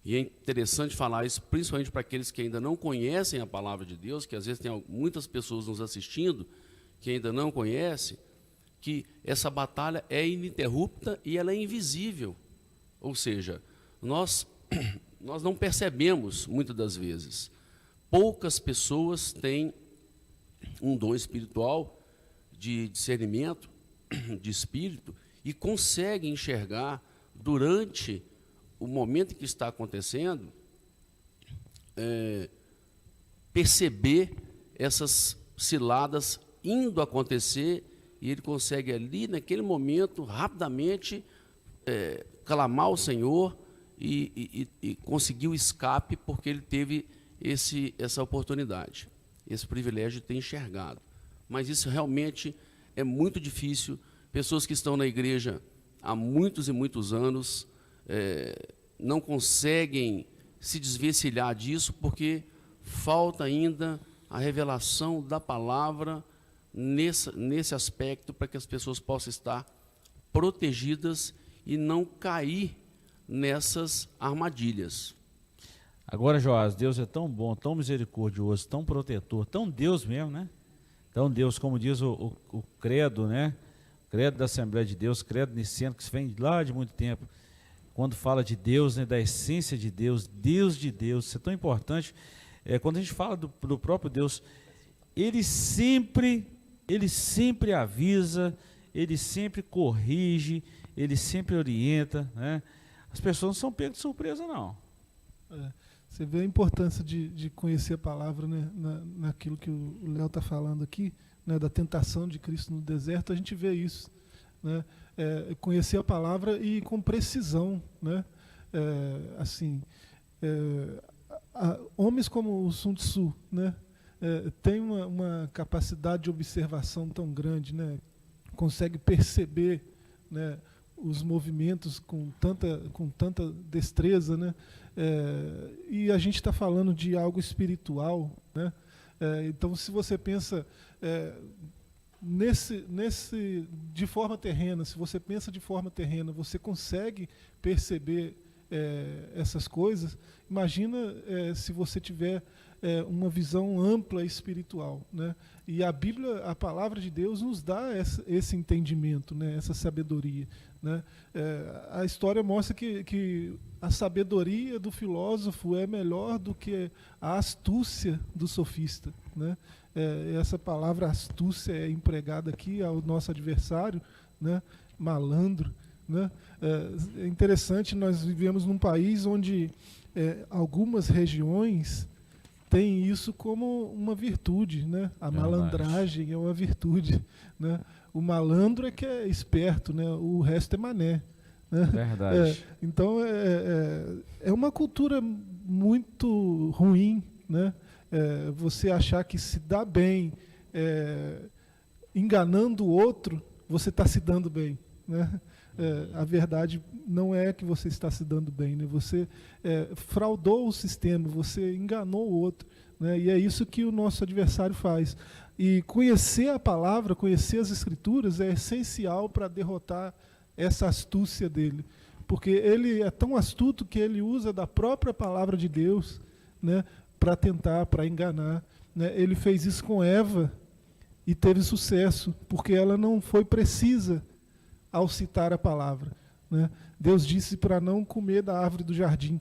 E é interessante falar isso, principalmente para aqueles que ainda não conhecem a palavra de Deus, que às vezes tem muitas pessoas nos assistindo que ainda não conhecem, que essa batalha é ininterrupta e ela é invisível. Ou seja, nós não percebemos muitas das vezes. Poucas pessoas têm um dom espiritual de discernimento, de espírito, e conseguem enxergar durante o momento em que está acontecendo, perceber essas ciladas indo acontecer, e ele consegue ali, naquele momento, rapidamente, clamar ao Senhor e conseguir o escape, porque ele teve essa oportunidade, esse privilégio de ter enxergado. Mas isso realmente é muito difícil. Pessoas que estão na igreja há muitos e muitos anos não conseguem se desvencilhar disso, porque falta ainda a revelação da palavra nesse aspecto, para que as pessoas possam estar protegidas e não cair nessas armadilhas. Agora, Joás, Deus é tão bom, tão misericordioso, tão protetor, tão Deus mesmo, né? Tão Deus, como diz o credo, né? Credo da Assembleia de Deus, credo niceno, que se vem lá de muito tempo. Quando fala de Deus, né, da essência de Deus, Deus de Deus, isso é tão importante. Quando a gente fala do próprio Deus, Ele sempre avisa, Ele sempre corrige, Ele sempre orienta, né? As pessoas não são pegas de surpresa, não. Você vê a importância de conhecer a palavra, né, naquilo que o Léo está falando aqui, né, da tentação de Cristo no deserto. A gente vê isso, né? Conhecer a palavra e com precisão, né? Homens como o Sun Tzu, né, tem uma capacidade de observação tão grande, né? Consegue perceber, né, os movimentos com tanta destreza, né? E a gente está falando de algo espiritual, né? Então, se você pensa de forma terrena, se você pensa de forma terrena, você consegue perceber essas coisas. Imagina se você tiver uma visão ampla espiritual, né? E a Bíblia, a palavra de Deus, nos dá esse entendimento, né? Essa sabedoria, né? A história mostra que a sabedoria do filósofo é melhor do que a astúcia do sofista, né? Essa palavra astúcia é empregada aqui ao nosso adversário, né? Malandro, né? É interessante, nós vivemos num país onde algumas regiões têm isso como uma virtude, né? A malandragem é uma virtude, né? O malandro é que é esperto, né? O resto é mané, né? Verdade. Então é uma cultura muito ruim, né? Você achar que se dá bem enganando o outro, você está se dando bem, né? A verdade não é que você está se dando bem, né? Você fraudou o sistema, você enganou o outro, né? E é isso que o nosso adversário faz. E conhecer a palavra, conhecer as Escrituras é essencial para derrotar essa astúcia dele, porque ele é tão astuto que ele usa da própria palavra de Deus, né, para enganar, né? Ele fez isso com Eva e teve sucesso, porque ela não foi precisa ao citar a palavra, né? Deus disse para não comer da árvore do jardim.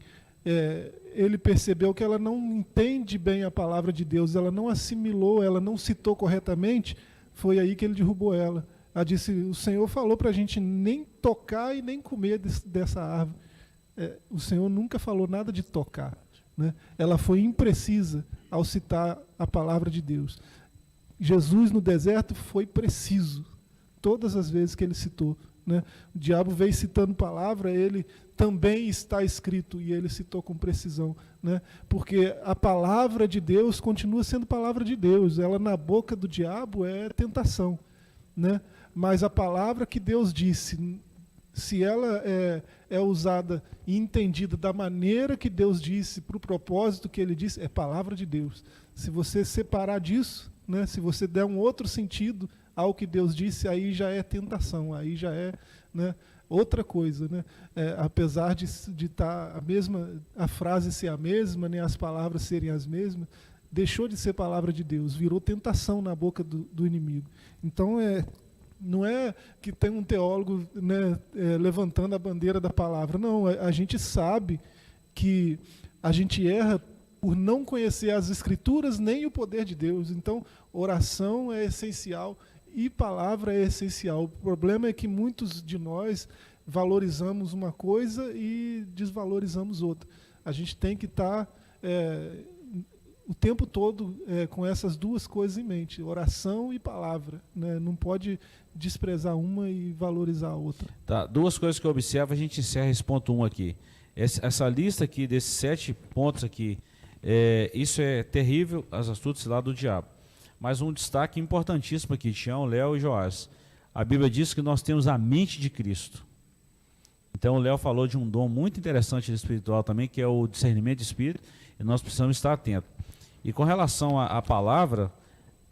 Ele percebeu que ela não entende bem a palavra de Deus, ela não assimilou, ela não citou corretamente, foi aí que ele derrubou ela. Ela disse, o Senhor falou para a gente nem tocar e nem comer dessa árvore. O Senhor nunca falou nada de tocar, né? Ela foi imprecisa ao citar a palavra de Deus. Jesus no deserto foi preciso, todas as vezes que ele citou, né? O diabo veio citando palavra, ele também está escrito, e ele citou com precisão, né? Porque a palavra de Deus continua sendo palavra de Deus, ela na boca do diabo é tentação, né? Mas a palavra que Deus disse, se ela é usada e entendida da maneira que Deus disse, para o propósito que ele disse, é palavra de Deus. Se você separar disso, né, se você der um outro sentido ao que Deus disse, aí já é tentação, aí já é, né, outra coisa, né? Apesar de estar a frase ser a mesma, né, as palavras serem as mesmas, deixou de ser palavra de Deus, virou tentação na boca do inimigo. Então, não é que tem um teólogo, né, levantando a bandeira da palavra. Não, a gente sabe que a gente erra por não conhecer as Escrituras nem o poder de Deus. Então, oração é essencial e palavra é essencial. O problema é que muitos de nós valorizamos uma coisa e desvalorizamos outra. A gente tem que estar o tempo todo com essas duas coisas em mente, oração e palavra, né? Não pode desprezar uma e valorizar a outra. Tá, duas coisas que eu observo, a gente encerra esse ponto 1 aqui. Essa lista aqui, desses 7 pontos aqui, isso é terrível, as astúcias lá do diabo. Mas um destaque importantíssimo aqui, Tião, Léo e Joás. A Bíblia diz que nós temos a mente de Cristo. Então o Léo falou de um dom muito interessante espiritual também, que é o discernimento de espírito, e nós precisamos estar atentos. E com relação à palavra,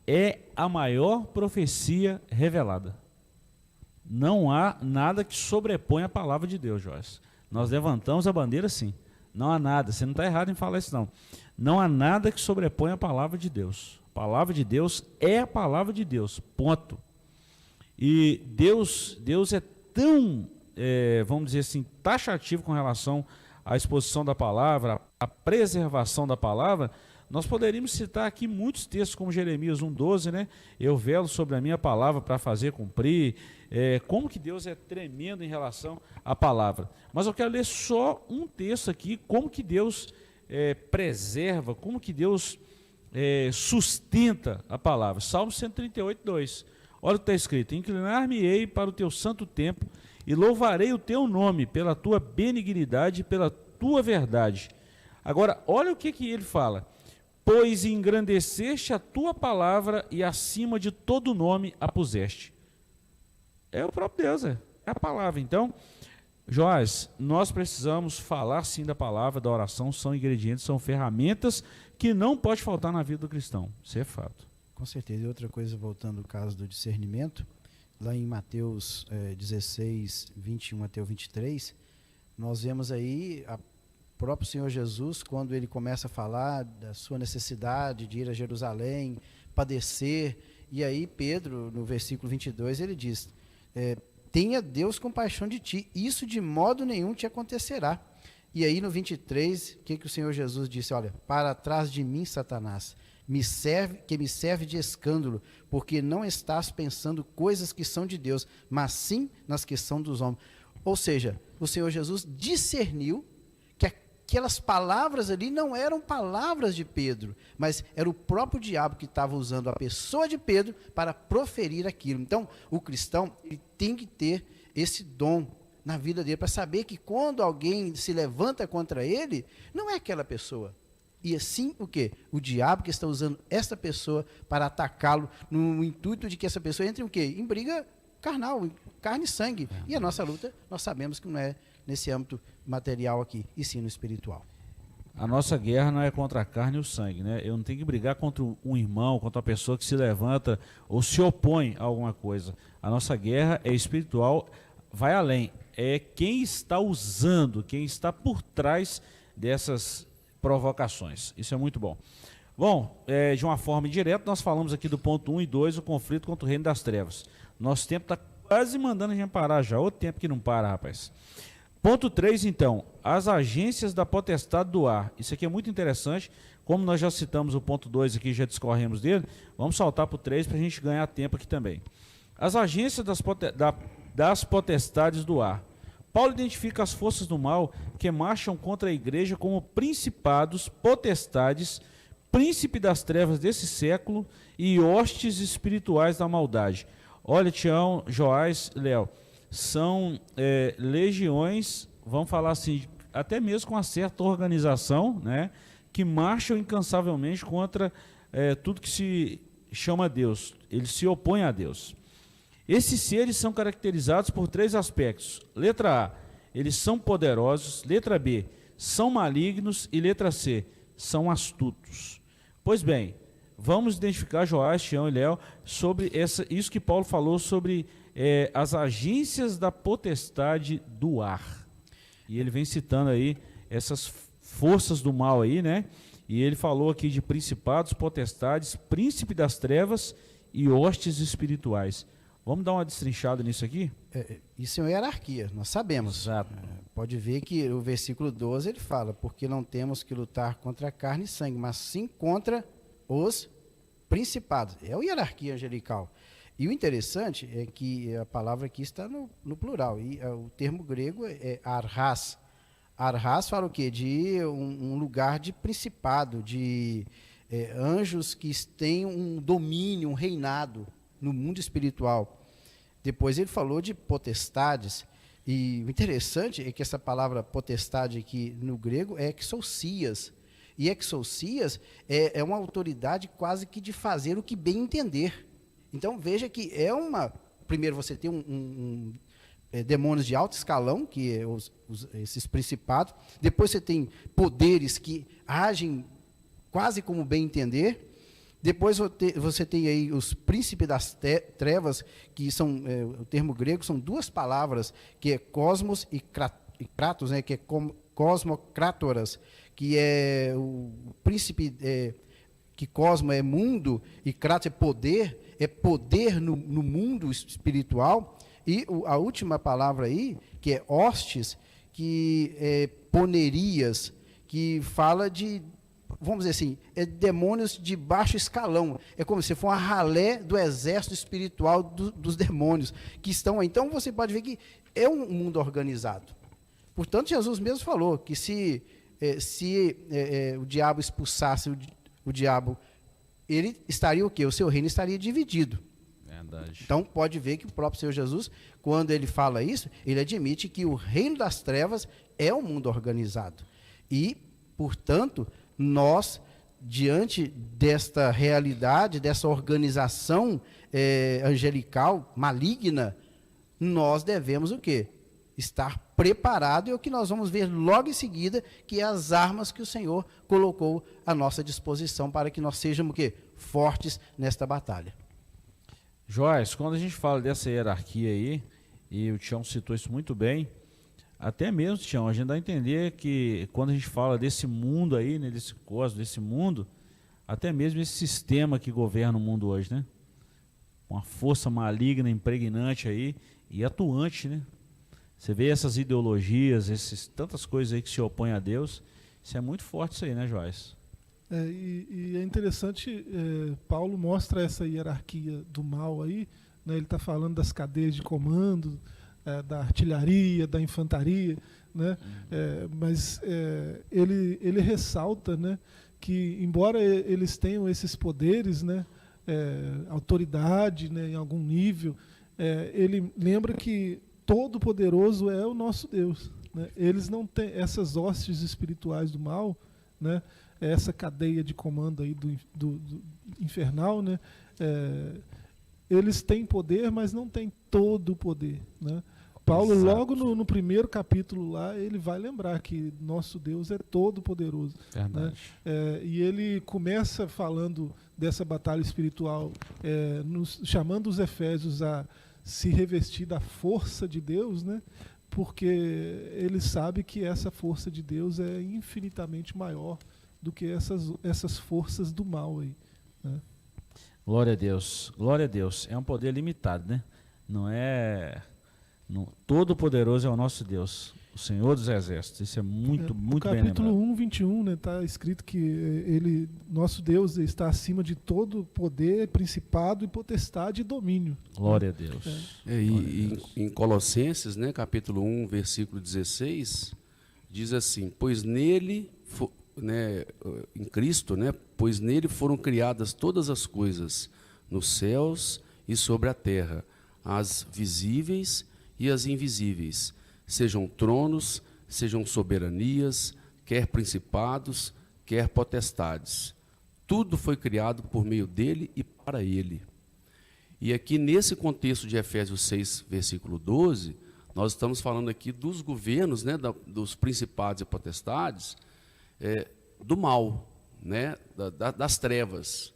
é a maior profecia revelada. Não há nada que sobreponha a palavra de Deus, Joás. Nós levantamos a bandeira sim. Não há nada, você não está errado em falar isso não. Não há nada que sobreponha a palavra de Deus. A palavra de Deus é a palavra de Deus, ponto. E Deus é tão, vamos dizer assim, taxativo com relação à exposição da palavra, à preservação da palavra. Nós poderíamos citar aqui muitos textos, como Jeremias 1,12, né? Eu velo sobre a minha palavra para fazer cumprir. Como que Deus é tremendo em relação à palavra. Mas eu quero ler só um texto aqui, como que Deus preserva, como que Deus sustenta a palavra. Salmo 138:2. Olha o que está escrito: inclinar-me-ei para o teu santo templo e louvarei o teu nome pela tua benignidade e pela tua verdade. Agora, olha o que ele fala: pois engrandeceste a tua palavra e acima de todo nome a puseste. É o próprio Deus, é a palavra. Então, Joás, nós precisamos falar sim da palavra, da oração, são ingredientes, são ferramentas que não pode faltar na vida do cristão. Isso é fato. Com certeza. E outra coisa, voltando ao caso do discernimento, lá em Mateus 16, 21 até o 23, nós vemos aí o próprio Senhor Jesus, quando ele começa a falar da sua necessidade de ir a Jerusalém, padecer, e aí Pedro, no versículo 22, ele diz: tenha Deus compaixão de ti, isso de modo nenhum te acontecerá. E aí no 23, o que o Senhor Jesus disse? Olha, para trás de mim, Satanás, me serve de escândalo, porque não estás pensando coisas que são de Deus, mas sim nas que são dos homens. Ou seja, o Senhor Jesus discerniu que aquelas palavras ali não eram palavras de Pedro, mas era o próprio diabo que estava usando a pessoa de Pedro para proferir aquilo. Então, o cristão ele tem que ter esse dom na vida dele, para saber que quando alguém se levanta contra ele, não é aquela pessoa. E assim o quê? O diabo que está usando essa pessoa para atacá-lo, no intuito de que essa pessoa entre em quê? Em briga carnal, carne e sangue. E a nossa luta, nós sabemos que não é nesse âmbito material aqui, e sim no espiritual. A nossa guerra não é contra a carne e o sangue, né? Eu não tenho que brigar contra um irmão, contra uma pessoa que se levanta ou se opõe a alguma coisa. A nossa guerra é espiritual, vai além. É quem está usando, quem está por trás dessas provocações. Isso é muito bom. Bom, de uma forma indireta, nós falamos aqui do ponto 1 e 2, o conflito contra o reino das trevas. Nosso tempo está quase mandando a gente parar já. Outro tempo que não para, rapaz. Ponto 3, então, as agências da potestade do ar. Isso aqui é muito interessante. Como nós já citamos o ponto 2 aqui, já discorremos dele, vamos saltar para o 3 para a gente ganhar tempo aqui também. As agências das potestades do ar. Paulo identifica as forças do mal que marcham contra a igreja como principados, potestades, príncipe das trevas desse século e hostes espirituais da maldade. Olha, Tião, Joás, Léo, são legiões, vamos falar assim, até mesmo com uma certa organização, né, que marcham incansavelmente contra tudo que se chama Deus. Eles se opõem a Deus. Esses seres são caracterizados por 3 aspectos. Letra A, eles são poderosos. Letra B, são malignos. E letra C, são astutos. Pois bem, vamos identificar, Joás, Tião e Léo, sobre isso que Paulo falou sobre as agências da potestade do ar. E ele vem citando aí essas forças do mal aí, né? E ele falou aqui de principados, potestades, príncipe das trevas e hostes espirituais. Vamos dar uma destrinchada nisso aqui? Isso é uma hierarquia, nós sabemos. Exato. Pode ver que o versículo 12 ele fala, porque não temos que lutar contra carne e sangue, mas sim contra os principados. É uma hierarquia angelical. E o interessante é que a palavra aqui está no plural, e o termo grego é arhas. Arhas fala o quê? De um lugar de principado, de anjos que têm um domínio, um reinado no mundo espiritual. Depois ele falou de potestades, e o interessante é que essa palavra potestade aqui no grego é exousias, e exousias é uma autoridade quase que de fazer o que bem entender. Então veja que primeiro você tem demônios de alto escalão, que é esses principados, depois você tem poderes que agem quase como bem entender. Depois você tem aí os príncipes das trevas, que são, o termo grego, são duas palavras, que é cosmos e kratos, né, que é cosmocrátoras, que é o príncipe, que cosmo é mundo e kratos é poder no mundo espiritual. E a última palavra aí, que é hostes, que é ponerias, que fala de, vamos dizer assim, demônios de baixo escalão. É como se fosse uma ralé do exército espiritual dos demônios que estão aí. Então você pode ver que é um mundo organizado. Portanto, Jesus mesmo falou que se o diabo expulsasse o diabo, ele estaria o quê? O seu reino estaria dividido. Verdade. Então pode ver que o próprio Senhor Jesus, quando ele fala isso, ele admite que o reino das trevas é um mundo organizado. E, portanto, nós, diante desta realidade, dessa organização angelical, maligna, nós devemos o quê? Estar preparado, e é o que nós vamos ver logo em seguida, que é as armas que o Senhor colocou à nossa disposição para que nós sejamos o quê? Fortes nesta batalha. Joás, quando a gente fala dessa hierarquia aí, e o Tião citou isso muito bem, até mesmo, Tião, a gente dá a entender que quando a gente fala desse mundo aí, né, desse cosmos, desse mundo, até mesmo esse sistema que governa o mundo hoje, né? Uma força maligna, impregnante aí e atuante, né? Você vê essas ideologias, tantas coisas aí que se opõem a Deus, isso é muito forte isso aí, né, Joás? E é interessante, Paulo mostra essa hierarquia do mal aí, né? Ele está falando das cadeias de comando, da artilharia, da infantaria, né? Mas ele ressalta, né, que embora eles tenham esses poderes, né, autoridade, né, em algum nível, ele lembra que Todo-Poderoso é o nosso Deus, né? Eles não têm essas hostes espirituais do mal, né? Essa cadeia de comando aí do infernal, né? Eles têm poder, mas não têm todo o poder, né? Paulo, Exato. logo no primeiro capítulo lá, ele vai lembrar que nosso Deus é todo poderoso. Verdade. Né? E ele começa falando dessa batalha espiritual, chamando os efésios a se revestir da força de Deus, né? Porque ele sabe que essa força de Deus é infinitamente maior do que essas forças do mal aí, né? Glória a Deus, glória a Deus. É um poder limitado, né? Não é... Todo-Poderoso é o nosso Deus, o Senhor dos Exércitos. Isso é muito bem lembrado. No capítulo 1, 21, né, está escrito que nosso Deus está acima de todo poder, principado e potestade e domínio. Glória a Deus. Em Colossenses, né, capítulo 1, versículo 16, diz assim: pois nele, em Cristo, né, pois nele foram criadas todas as coisas, nos céus e sobre a terra, as visíveis e as invisíveis, sejam tronos, sejam soberanias, quer principados, quer potestades. Tudo foi criado por meio dele e para ele. E aqui nesse contexto de Efésios 6, versículo 12, nós estamos falando aqui dos governos, né, dos principados e potestades, do mal, né, das trevas.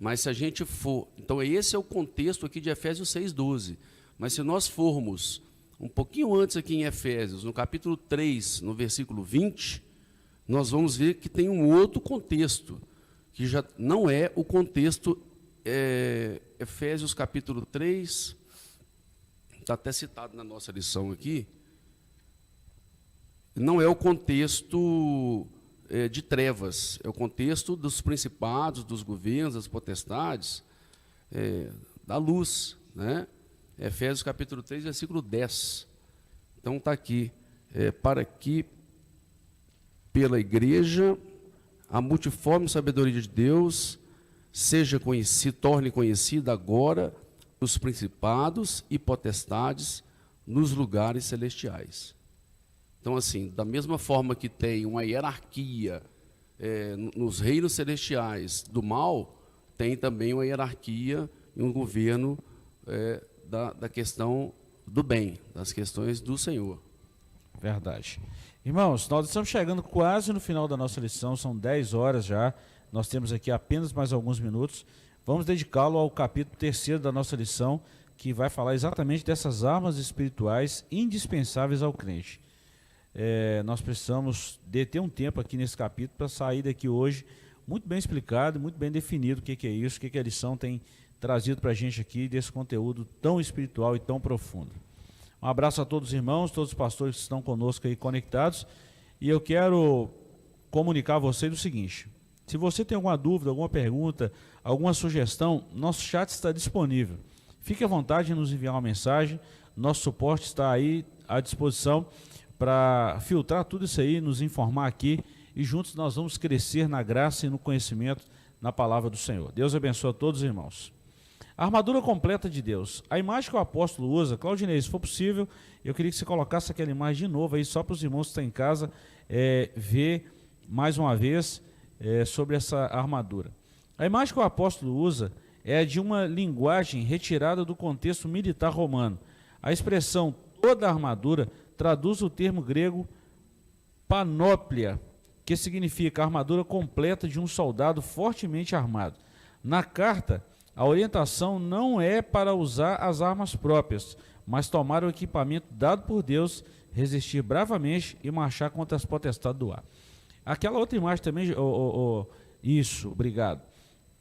Mas se a gente for... Então, esse é o contexto aqui de Efésios 6:12. Mas se nós formos um pouquinho antes aqui em Efésios, no capítulo 3, no versículo 20, nós vamos ver que tem um outro contexto, que já não é o contexto... Efésios capítulo 3, está até citado na nossa lição aqui, não é o contexto de trevas, é o contexto dos principados, dos governos, das potestades, da luz, né? Efésios capítulo 3, versículo 10. Então está aqui, para que pela igreja a multiforme sabedoria de Deus se torne conhecida agora os principados e potestades nos lugares celestiais. Então, assim, da mesma forma que tem uma hierarquia nos reinos celestiais do mal, tem também uma hierarquia e um governo da questão do bem, das questões do Senhor. Verdade. Irmãos, nós estamos chegando quase no final da nossa lição, são 10 horas já, nós temos aqui apenas mais alguns minutos. Vamos dedicá-lo ao capítulo 3º da nossa lição, que vai falar exatamente dessas armas espirituais indispensáveis ao crente. Nós precisamos deter um tempo aqui nesse capítulo para sair daqui hoje muito bem explicado, muito bem definido o que é isso, o que a lição tem trazido para a gente aqui desse conteúdo tão espiritual e tão profundo. Um abraço a todos os irmãos, todos os pastores que estão conosco aí conectados, e eu quero comunicar a vocês o seguinte: se você tem alguma dúvida, alguma pergunta, alguma sugestão, nosso chat está disponível. Fique à vontade de nos enviar uma mensagem, nosso suporte está aí à disposição para filtrar tudo isso aí, nos informar aqui, e juntos nós vamos crescer na graça e no conhecimento na palavra do Senhor. Deus abençoe a todos os irmãos. A armadura completa de Deus. A imagem que o apóstolo usa, Claudinei, se for possível, eu queria que você colocasse aquela imagem de novo aí, só para os irmãos que estão em casa ver mais uma vez sobre essa armadura. A imagem que o apóstolo usa é de uma linguagem retirada do contexto militar romano. A expressão toda a armadura traduz o termo grego panóplia, que significa a armadura completa de um soldado fortemente armado. Na carta, a orientação não é para usar as armas próprias, mas tomar o equipamento dado por Deus, resistir bravamente e marchar contra as potestades do ar. Aquela outra imagem também, isso, obrigado.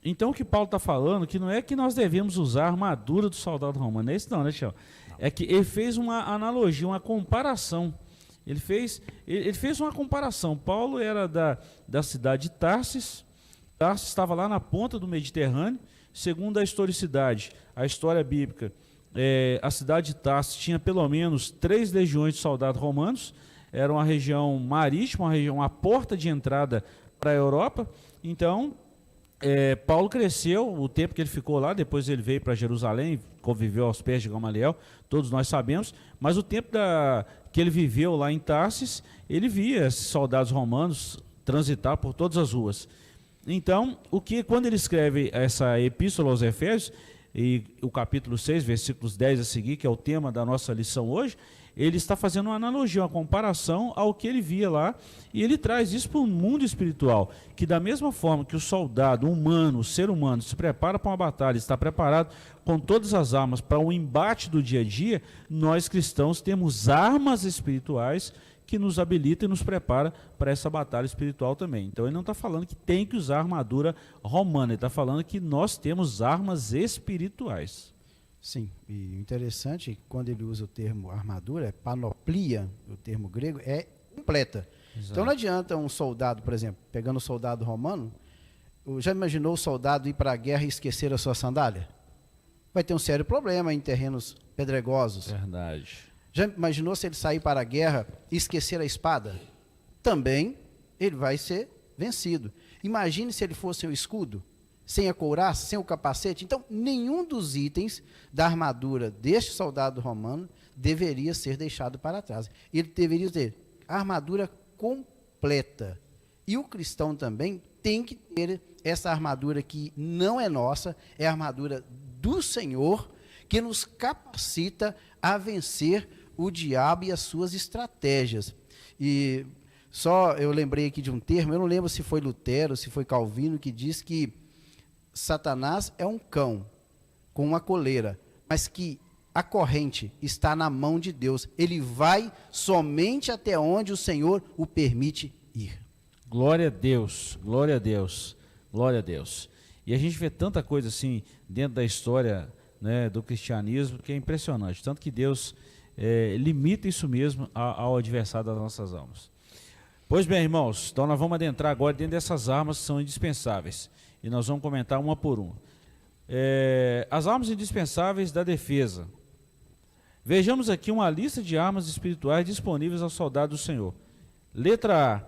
Então o que Paulo está falando, que não é que nós devemos usar a armadura do soldado romano, é isso não, né, Tião? É que ele fez uma analogia, uma comparação. Ele fez uma comparação. Paulo era da cidade de Tarsis. Tarsis estava lá na ponta do Mediterrâneo. Segundo a historicidade, a história bíblica, a cidade de Tarsis tinha pelo menos 3 legiões de soldados romanos. Era uma região marítima, uma porta de entrada para a Europa. Então, Paulo cresceu, o tempo que ele ficou lá, depois ele veio para Jerusalém, conviveu aos pés de Gamaliel, todos nós sabemos, mas o tempo que ele viveu lá em Tarsis, ele via esses soldados romanos transitar por todas as ruas. Então, quando ele escreve essa epístola aos Efésios, e o capítulo 6, versículos 10 a seguir, que é o tema da nossa lição hoje, ele está fazendo uma analogia, uma comparação ao que ele via lá, e ele traz isso para o mundo espiritual, que da mesma forma que o soldado humano, o ser humano, se prepara para uma batalha, está preparado com todas as armas para o embate do dia a dia, nós cristãos temos armas espirituais que nos habilita e nos prepara para essa batalha espiritual também. Então ele não está falando que tem que usar armadura romana, ele está falando que nós temos armas espirituais. Sim, e interessante, quando ele usa o termo armadura, panoplia, o termo grego, é completa. Exato. Então não adianta um soldado, por exemplo, pegando o soldado romano, já imaginou o soldado ir para a guerra e esquecer a sua sandália? Vai ter um sério problema em terrenos pedregosos. Verdade. Já imaginou se ele sair para a guerra e esquecer a espada? Também ele vai ser vencido. Imagine se ele fosse o escudo, sem a couraça, sem o capacete. Então, nenhum dos itens da armadura deste soldado romano deveria ser deixado para trás. Ele deveria ter a armadura completa. E o cristão também tem que ter essa armadura que não é nossa, é a armadura do Senhor, que nos capacita a vencer o diabo e as suas estratégias. E só eu lembrei aqui de um termo, eu não lembro se foi Lutero, se foi Calvino, que diz que Satanás é um cão com uma coleira, mas que a corrente está na mão de Deus. Ele vai somente até onde o Senhor o permite ir. Glória a Deus, glória a Deus, glória a Deus. E a gente vê tanta coisa assim dentro da história, né, do cristianismo, que é impressionante. Tanto que Deus limita isso mesmo ao adversário das nossas almas. Pois bem, irmãos, então nós vamos adentrar agora dentro dessas armas que são indispensáveis. E nós vamos comentar uma por uma. As armas indispensáveis da defesa. Vejamos aqui uma lista de armas espirituais disponíveis ao soldado do Senhor. Letra A,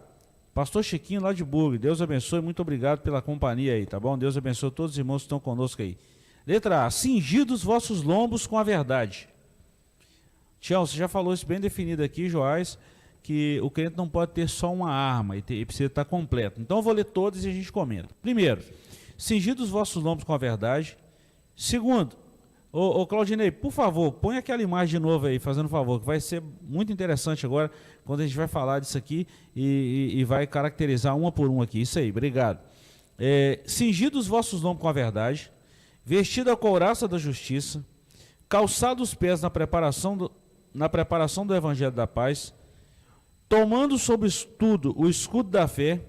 Pastor Chiquinho lá de Burgo. Deus abençoe, muito obrigado pela companhia aí, tá bom? Deus abençoe todos os irmãos que estão conosco aí. Letra A, cingidos vossos lombos com a verdade. Tião, você já falou isso bem definido aqui, Joás, que o crente não pode ter só uma arma e precisa estar completo. Então eu vou ler todas e a gente comenta. Primeiro, cingidos vossos lombos com a verdade. Segundo, ô Claudinei, por favor, põe aquela imagem de novo aí, fazendo favor, que vai ser muito interessante agora, quando a gente vai falar disso aqui e vai caracterizar uma por uma aqui. Isso aí, obrigado. Cingidos vossos lombos com a verdade, vestida a couraça da justiça, calçados os pés na preparação do evangelho da paz, tomando sobre tudo o escudo da fé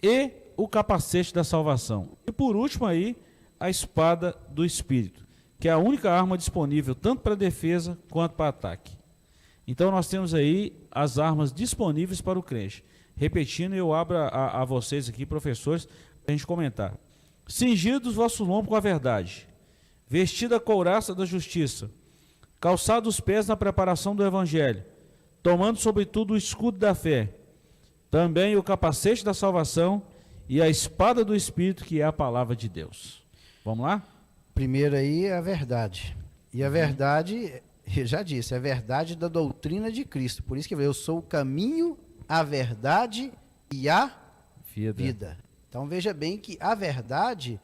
e o capacete da salvação. E por último aí, a espada do Espírito, que é a única arma disponível tanto para defesa quanto para ataque. Então nós temos aí as armas disponíveis para o crente. Repetindo, eu abro a vocês aqui, professores, para a gente comentar. Cingidos vossos lombos com a verdade, vestida a couraça da justiça, calçados os pés na preparação do evangelho, tomando sobretudo o escudo da fé, também o capacete da salvação e a espada do Espírito, que é a palavra de Deus. Vamos lá? Primeiro aí é a verdade. E a verdade, eu já disse, é a verdade da doutrina de Cristo. Por isso que eu sou o caminho, a verdade e a vida. Então veja bem que a verdade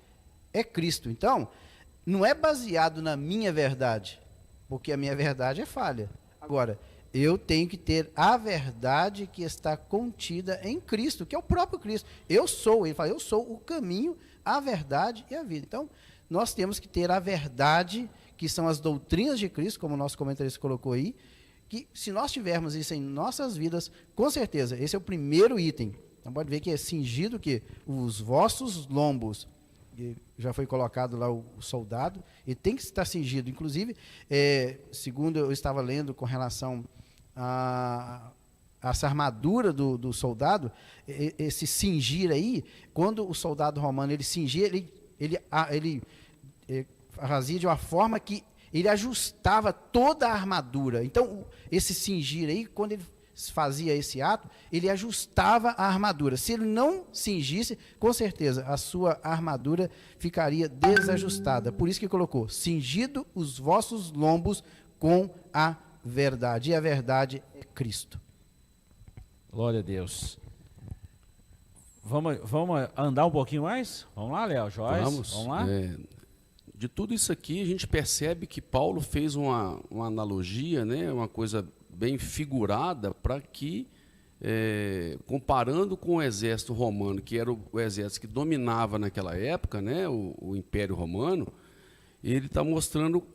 é Cristo. Então, não é baseado na minha verdade, porque a minha verdade é falha. Agora, eu tenho que ter a verdade que está contida em Cristo, que é o próprio Cristo. Ele fala, eu sou o caminho, a verdade e a vida. Então, nós temos que ter a verdade, que são as doutrinas de Cristo, como o nosso comentarista colocou aí, que se nós tivermos isso em nossas vidas, com certeza, esse é o primeiro item. Então pode ver que é cingido que os vossos lombos, já foi colocado lá o soldado, ele tem que estar cingido. Inclusive, segundo eu estava lendo com relação a essa armadura do soldado, esse cingir aí, quando o soldado romano ele cingia, ele fazia de uma forma que ele ajustava toda a armadura. Então, esse cingir aí, quando ele fazia esse ato, ele ajustava a armadura. Se ele não cingisse, com certeza, a sua armadura ficaria desajustada. Por isso que colocou, cingido os vossos lombos com a verdade. E a verdade é Cristo. Glória a Deus. Vamos andar um pouquinho mais? Vamos lá, Léo, Joás? Vamos lá? De tudo isso aqui, a gente percebe que Paulo fez uma analogia, né, uma coisa bem figurada, para que, comparando com o exército romano, que era o exército que dominava naquela época, né, o Império Romano, ele está mostrando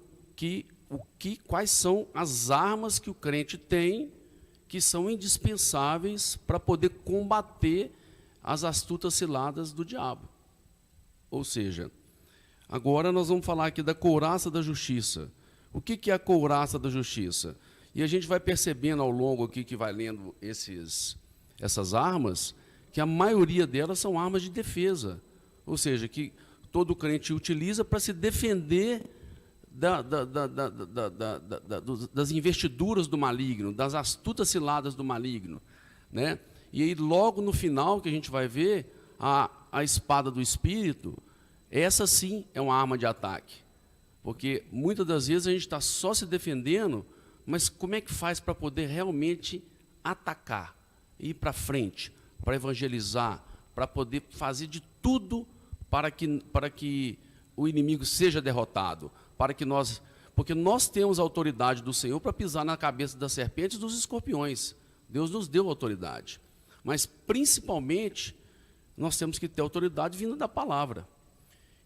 quais são as armas que o crente tem, que são indispensáveis para poder combater as astutas ciladas do diabo. Ou seja, agora nós vamos falar aqui da couraça da justiça. O que é a couraça da justiça? E a gente vai percebendo ao longo aqui que vai lendo essas armas, que a maioria delas são armas de defesa. Ou seja, que todo crente utiliza para se defender das investiduras do maligno, das astutas ciladas do maligno, né? E aí logo no final que a gente vai ver a espada do Espírito, essa sim é uma arma de ataque, porque muitas das vezes a gente está só se defendendo, mas como é que faz para poder realmente atacar, ir para frente, para evangelizar, para poder fazer de tudo para que o inimigo seja derrotado, porque nós temos a autoridade do Senhor para pisar na cabeça das serpentes e dos escorpiões. Deus nos deu autoridade. Mas, principalmente, nós temos que ter autoridade vindo da palavra.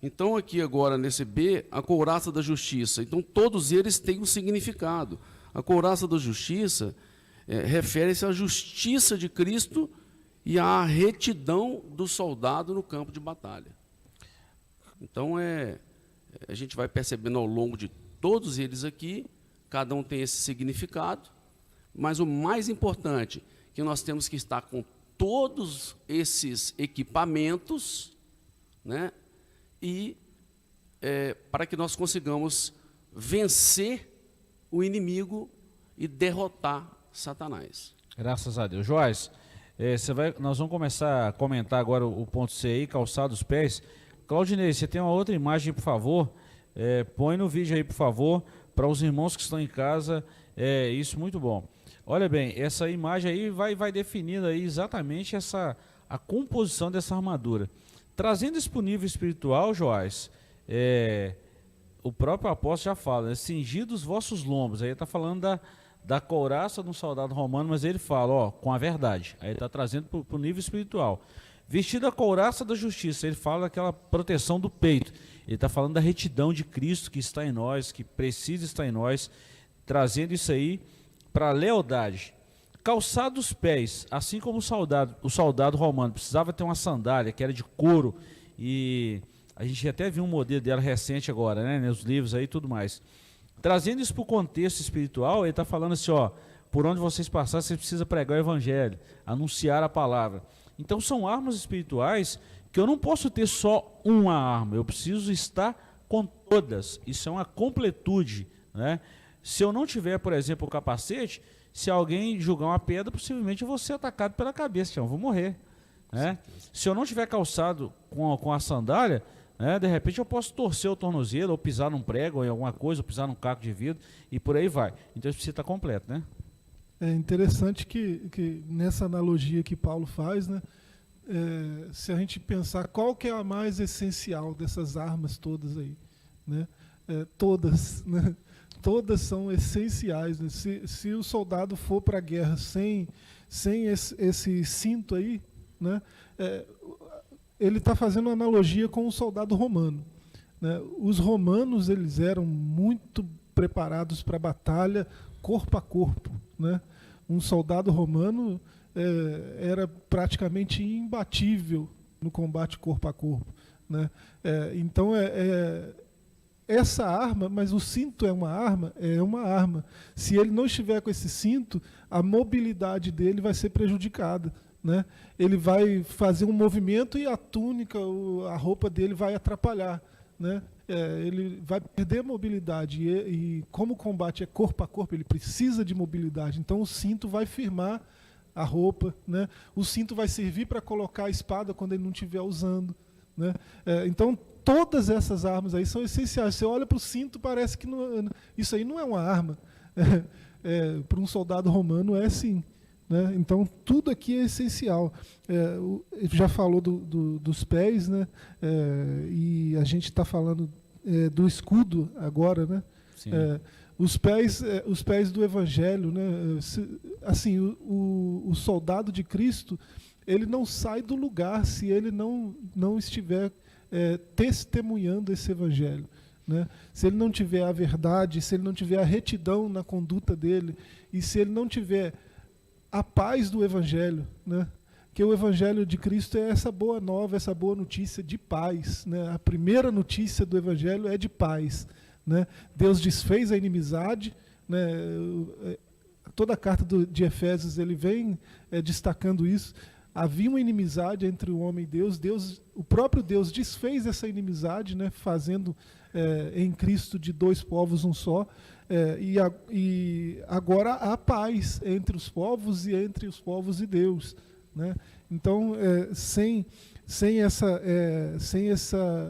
Então, aqui agora, nesse B, a couraça da justiça. Então, todos eles têm um significado. A couraça da justiça refere-se à justiça de Cristo e à retidão do soldado no campo de batalha. Então, a gente vai percebendo ao longo de todos eles aqui, cada um tem esse significado, mas o mais importante, que nós temos que estar com todos esses equipamentos, né, e para que nós consigamos vencer o inimigo e derrotar Satanás. Graças a Deus. Joás, nós vamos começar a comentar agora o ponto C aí, calçar dos pés. Claudinei, você tem uma outra imagem, por favor? Põe no vídeo aí, por favor, para os irmãos que estão em casa. Isso, muito bom. Olha bem, essa imagem aí vai definindo aí exatamente a composição dessa armadura. Trazendo isso para o nível espiritual, Joás, o próprio apóstolo já fala, cingidos os vossos lombos. Aí está falando da couraça de um soldado romano, mas ele fala, com a verdade. Aí está trazendo para o nível espiritual. Vestido a couraça da justiça, ele fala daquela proteção do peito. Ele está falando da retidão de Cristo que está em nós, que precisa estar em nós, trazendo isso aí para a lealdade. Calçado os pés, assim como o soldado romano precisava ter uma sandália que era de couro, e a gente até viu um modelo dela recente agora, né, nos livros aí e tudo mais. Trazendo isso para o contexto espiritual, ele está falando assim, por onde vocês passarem, você precisa pregar o evangelho, anunciar a palavra. Então são armas espirituais que eu não posso ter só uma arma, eu preciso estar com todas. Isso é uma completude, né? Se eu não tiver, por exemplo, o capacete, se alguém jogar uma pedra, possivelmente eu vou ser atacado pela cabeça, eu vou morrer, né? Se eu não tiver calçado com a sandália, né, de repente eu posso torcer o tornozelo, ou pisar num prego, ou em alguma coisa, ou pisar num caco de vidro, e por aí vai. Então isso precisa estar completo, né? É interessante que nessa analogia que Paulo faz, né, se a gente pensar qual que é a mais essencial dessas armas todas aí, né, todas, né, todas são essenciais, né? Se o soldado for para a guerra sem esse cinto aí, né, ele está fazendo uma analogia com o soldado romano, né? Os romanos, eles eram muito preparados para a batalha corpo a corpo, né? Um soldado romano era praticamente imbatível no combate corpo a corpo, né? Então essa arma, mas o cinto é uma arma. Se ele não estiver com esse cinto, a mobilidade dele vai ser prejudicada, né? Ele vai fazer um movimento e a túnica, a roupa dele vai atrapalhar, né? Ele vai perder a mobilidade e como o combate é corpo a corpo, ele precisa de mobilidade. Então o cinto vai firmar a roupa, né? O cinto vai servir para colocar a espada quando ele não estiver usando, né? Então todas essas armas aí são essenciais. Você olha para o cinto, parece que isso aí não é uma arma. Para um soldado romano é sim, né? Então tudo aqui é essencial. Já falou dos pés, né? E a gente está falando do escudo agora, né? Os pés do Evangelho, né? Assim, o soldado de Cristo, ele não sai do lugar se ele não estiver testemunhando esse Evangelho, né? Se ele não tiver a verdade, se ele não tiver a retidão na conduta dele, e se ele não tiver a paz do Evangelho, né? Que o Evangelho de Cristo é essa boa nova, essa boa notícia de paz, né? A primeira notícia do Evangelho é de paz, né? Deus desfez a inimizade, né? Toda a carta de Efésios ele vem destacando isso. Havia uma inimizade entre o homem e Deus. O próprio Deus desfez essa inimizade, né? Fazendo em Cristo de dois povos um só. E agora há paz entre os povos e entre os povos e Deus, né? Então, sem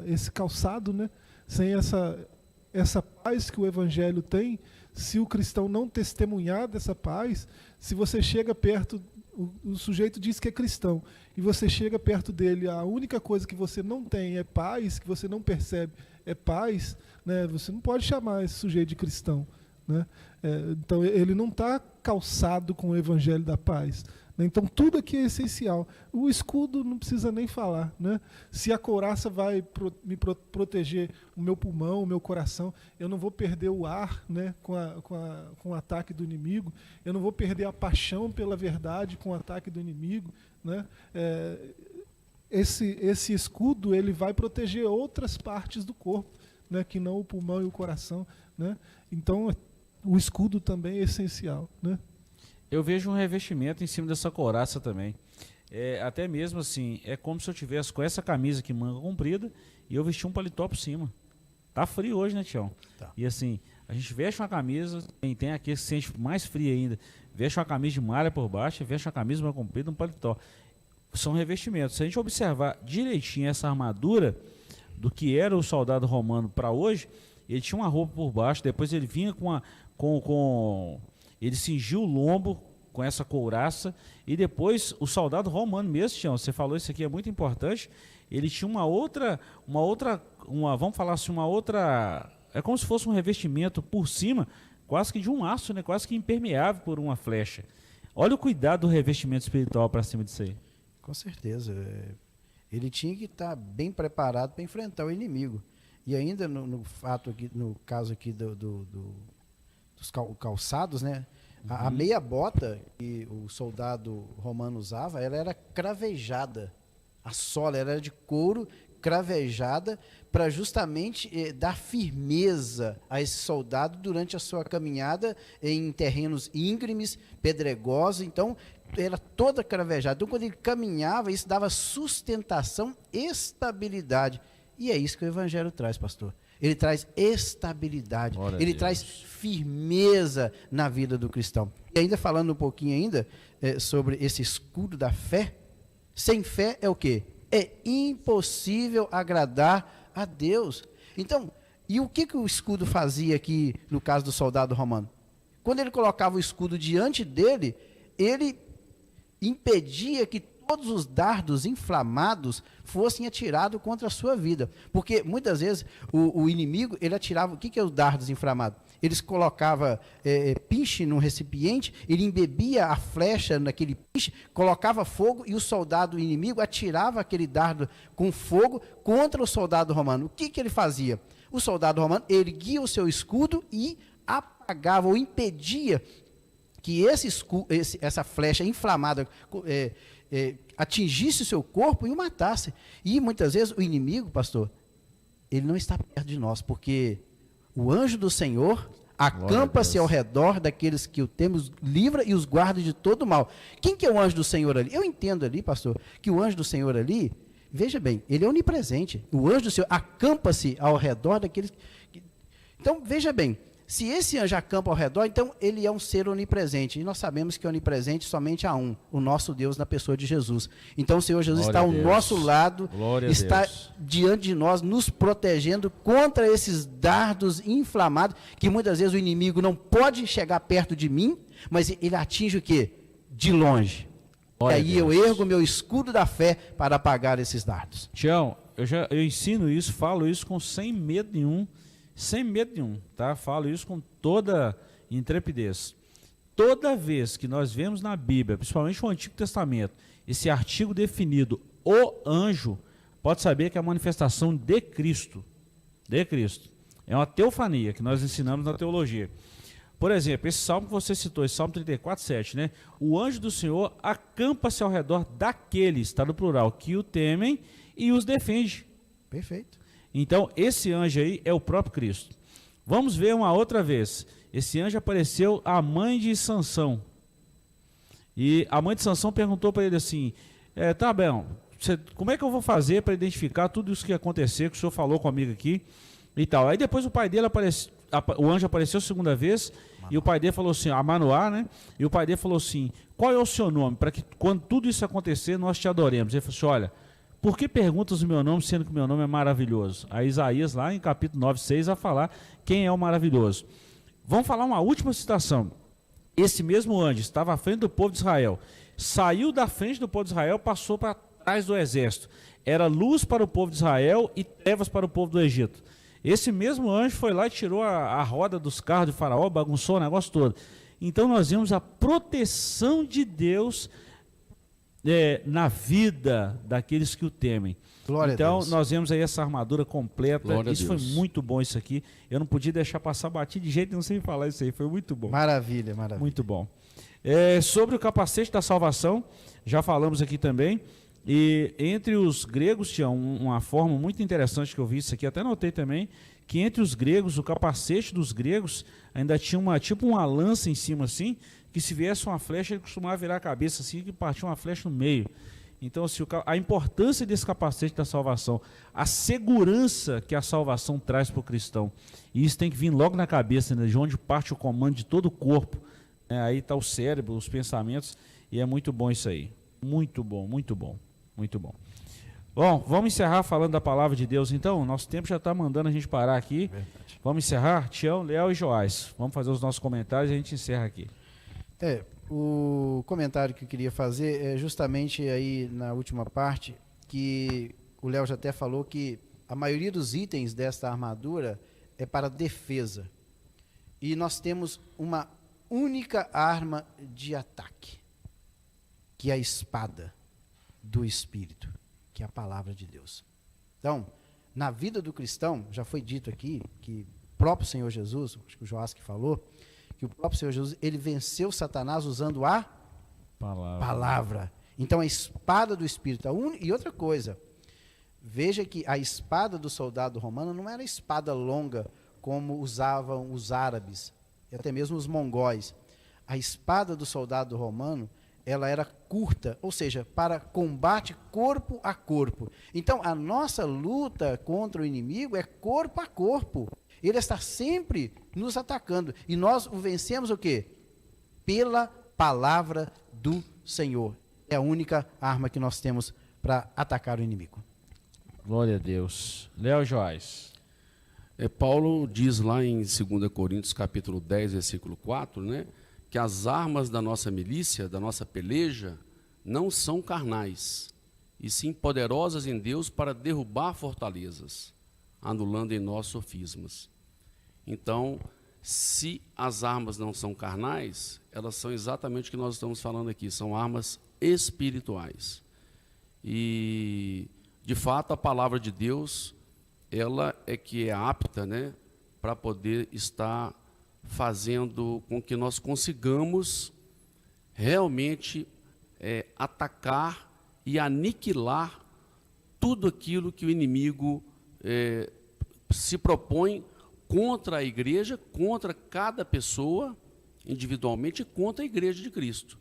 esse calçado, né? Sem essa paz que o Evangelho tem, se o cristão não testemunhar dessa paz, se você chega perto, o sujeito diz que é cristão, e você chega perto dele, a única coisa que você não tem é paz, que você não percebe é paz, né? Você não pode chamar esse sujeito de cristão, né? Então ele não está calçado com o evangelho da paz, né? Então tudo aqui é essencial. O escudo não precisa nem falar, né? Se a couraça vai me proteger o meu pulmão, o meu coração, eu não vou perder o ar, né, com o ataque do inimigo, eu não vou perder a paixão pela verdade com o ataque do inimigo, né? Esse escudo ele vai proteger outras partes do corpo, né, que não o pulmão e o coração, né? Então o escudo também é essencial, né? Eu vejo um revestimento em cima dessa couraça também. Até mesmo assim, é como se eu tivesse com essa camisa aqui, manga comprida, e eu vestir um paletó por cima. Tá frio hoje, né, Tião? Tá. E assim, a gente veste uma camisa, tem aqui que se sente mais frio ainda, veste uma camisa de malha por baixo, veste uma camisa manga comprida, um paletó. São revestimentos. Se a gente observar direitinho essa armadura do que era o soldado romano para hoje, ele tinha uma roupa por baixo, depois ele vinha ele cingiu o lombo com essa couraça, e depois o soldado romano mesmo, Tião, você falou isso aqui, é muito importante, ele tinha vamos falar assim, é como se fosse um revestimento por cima, quase que de um aço, né, quase que impermeável por uma flecha. Olha o cuidado do revestimento espiritual para cima disso aí. Com certeza. Ele tinha que estar bem preparado para enfrentar o inimigo. E ainda no caso aqui dos calçados, né? A meia bota que o soldado romano usava, ela era cravejada. A sola era de couro cravejada para justamente dar firmeza a esse soldado durante a sua caminhada em terrenos íngremes, pedregosos. Então, era toda cravejada. Então, quando ele caminhava, isso dava sustentação, estabilidade. E é isso que o Evangelho traz, pastor. Ele traz estabilidade, ele traz firmeza na vida do cristão. E ainda falando um pouquinho ainda sobre esse escudo da fé, sem fé é o quê? É impossível agradar a Deus. Então, e o que o escudo fazia aqui no caso do soldado romano? Quando ele colocava o escudo diante dele, ele impedia que todos os dardos inflamados fossem atirados contra a sua vida. Porque muitas vezes o inimigo, ele atirava, o que é os dardos inflamados? Eles colocavam pinche num recipiente, ele embebia a flecha naquele pinche, colocava fogo e o soldado inimigo atirava aquele dardo com fogo contra o soldado romano. O que ele fazia? O soldado romano erguia o seu escudo e apagava ou impedia que essa flecha inflamada atingisse o seu corpo e o matasse. E muitas vezes o inimigo, pastor, ele não está perto de nós, porque o anjo do Senhor acampa-se ao redor daqueles que o temos, livra e os guarda de todo mal. Quem que é o anjo do Senhor ali? Eu entendo ali, pastor, que o anjo do Senhor ali, veja bem, ele é onipresente. O anjo do Senhor acampa-se ao redor daqueles Então, veja bem, se esse anjo acampa ao redor, então ele é um ser onipresente. E nós sabemos que é onipresente somente há um, o nosso Deus na pessoa de Jesus. Então o Senhor Jesus está ao nosso lado, está diante de nós, nos protegendo contra esses dardos inflamados, que muitas vezes o inimigo não pode chegar perto de mim, mas ele atinge o quê? De longe. E aí eu ergo meu escudo da fé para apagar esses dardos. Tião, eu ensino isso, falo isso sem medo nenhum, tá? Falo isso com toda intrepidez. Toda vez que nós vemos na Bíblia, principalmente no Antigo Testamento, esse artigo definido, o anjo, pode saber que é a manifestação de Cristo. De Cristo. É uma teofania que nós ensinamos na teologia. Por exemplo, esse salmo que você citou, esse salmo 34:7, né? O anjo do Senhor acampa-se ao redor daqueles, está no plural, que o temem e os defende. Perfeito. Então, esse anjo aí é o próprio Cristo. Vamos ver uma outra vez. Esse anjo apareceu à mãe de Sansão. E a mãe de Sansão perguntou para ele assim, tá bem, como é que eu vou fazer para identificar tudo isso que aconteceu, que o senhor falou comigo aqui e tal. Aí depois o pai dele apareceu, o anjo apareceu a segunda vez, e o pai dele falou assim, Manoá, né? E o pai dele falou assim, qual é o seu nome, para que quando tudo isso acontecer, nós te adoremos. Ele falou assim, olha, por que perguntas o meu nome, sendo que o meu nome é maravilhoso? Aí Isaías, lá em capítulo 9:6, vai falar quem é o maravilhoso. Vamos falar uma última citação. Esse mesmo anjo estava à frente do povo de Israel, saiu da frente do povo de Israel, passou para trás do exército. Era luz para o povo de Israel e trevas para o povo do Egito. Esse mesmo anjo foi lá e tirou a roda dos carros de Faraó, bagunçou o negócio todo. Então nós vimos a proteção de Deus na vida daqueles que o temem. Glória a Então Deus. nós vemos aí essa armadura completa. Glória a Isso foi Deus. muito bom isso aqui. Eu não podia deixar passar batido de jeito nenhum sem falar isso aí. Foi muito bom. Maravilha, maravilha. Muito bom. Sobre o capacete da salvação, já falamos aqui também. E entre os gregos tinha uma forma muito interessante que eu vi isso aqui, até notei também, que entre os gregos, o capacete dos gregos ainda tinha tipo uma lança em cima assim, que se viesse uma flecha ele costumava virar a cabeça assim, que partia uma flecha no meio. Então assim, a importância desse capacete da salvação, a segurança que a salvação traz para o cristão, e isso tem que vir logo na cabeça, né, de onde parte o comando de todo o corpo, aí está o cérebro, os pensamentos, e é muito bom isso aí, muito bom, muito bom. Muito bom. Bom, vamos encerrar falando da palavra de Deus então. Nosso tempo já está mandando a gente parar aqui. Verdade. Vamos encerrar? Tião, Léo e Joás. Vamos fazer os nossos comentários e a gente encerra aqui. O comentário que eu queria fazer é justamente aí na última parte, que o Léo já até falou que a maioria dos itens desta armadura é para defesa. E nós temos uma única arma de ataque, que é a espada do Espírito, que é a palavra de Deus. Então, na vida do cristão, já foi dito aqui, que o próprio Senhor Jesus, acho que o Joás que falou, que o próprio Senhor Jesus, ele venceu Satanás usando a palavra. Então, a espada do Espírito. E outra coisa, veja que a espada do soldado romano não era espada longa, como usavam os árabes, e até mesmo os mongóis. A espada do soldado romano, ela era curta, ou seja, para combate corpo a corpo. Então, a nossa luta contra o inimigo é corpo a corpo. Ele está sempre nos atacando. E nós o vencemos o quê? Pela palavra do Senhor. É a única arma que nós temos para atacar o inimigo. Glória a Deus. Léo e Joás. Paulo diz lá em 2 Coríntios capítulo 10, versículo 4, né? Que as armas da nossa milícia, da nossa peleja, não são carnais, e sim poderosas em Deus para derrubar fortalezas, anulando em nós sofismas. Então, se as armas não são carnais, elas são exatamente o que nós estamos falando aqui, são armas espirituais. E, de fato, a palavra de Deus, ela é que é apta, né, para poder estar fazendo com que nós consigamos realmente atacar e aniquilar tudo aquilo que o inimigo se propõe contra a igreja, contra cada pessoa individualmente e contra a igreja de Cristo,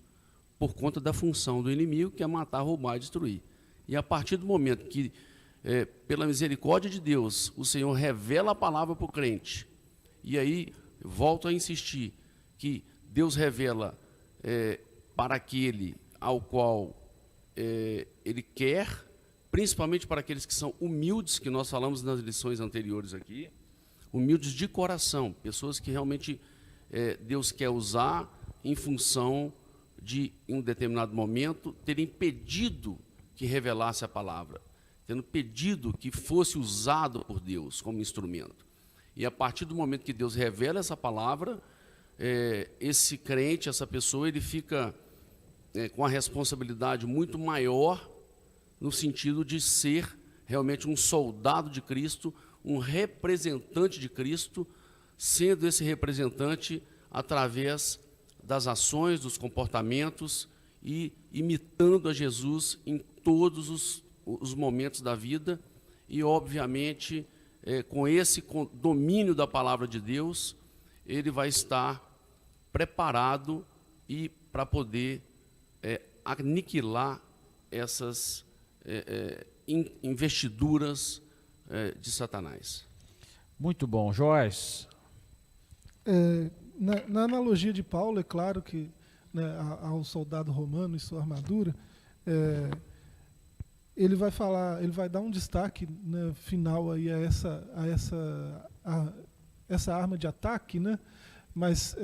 por conta da função do inimigo, que é matar, roubar e destruir. E a partir do momento que, pela misericórdia de Deus, o Senhor revela a palavra para o crente, e aí volto a insistir que Deus revela para aquele ao qual Ele quer, principalmente para aqueles que são humildes, que nós falamos nas lições anteriores aqui, humildes de coração, pessoas que realmente Deus quer usar em função de, em um determinado momento, terem pedido que revelasse a palavra, tendo pedido que fosse usado por Deus como instrumento. E a partir do momento que Deus revela essa palavra, esse crente, essa pessoa, ele fica com a responsabilidade muito maior no sentido de ser realmente um soldado de Cristo, um representante de Cristo, sendo esse representante através das ações, dos comportamentos e imitando a Jesus em todos os momentos da vida e, obviamente, com esse domínio da palavra de Deus, ele vai estar preparado e para poder aniquilar essas investiduras de Satanás. Muito bom. Joás. Na analogia de Paulo, é claro que, né, ao soldado romano e sua armadura, ele vai falar, ele vai dar um destaque, né, final aí a essa arma de ataque, né? Mas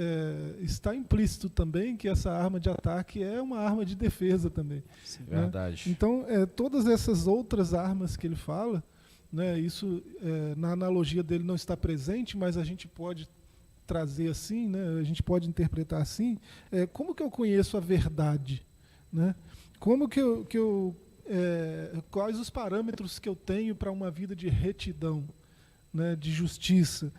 está implícito também que essa arma de ataque é uma arma de defesa também. Sim, né? verdade. Então, todas essas outras armas que ele fala, né? Isso, na analogia dele, não está presente, mas a gente pode trazer assim, né? A gente pode interpretar assim. Como que eu conheço a verdade? Né? Como quais os parâmetros que eu tenho para uma vida de retidão, né? De justiça?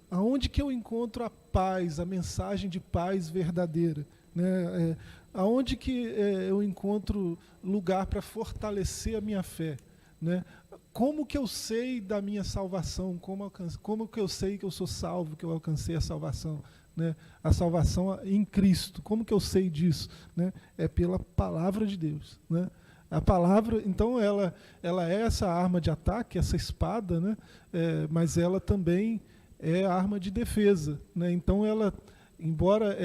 Aonde que eu encontro a paz, a mensagem de paz verdadeira? Né? Aonde que eu encontro lugar para fortalecer a minha fé? Né? Como que eu sei da minha salvação? Como que eu sei que eu sou salvo, que eu alcancei a salvação? Né? A salvação em Cristo. Como que eu sei disso? Né? É pela palavra de Deus. Né? A palavra, então, ela é essa arma de ataque, essa espada, né? Mas ela também é arma de defesa. Né? Então, ela, embora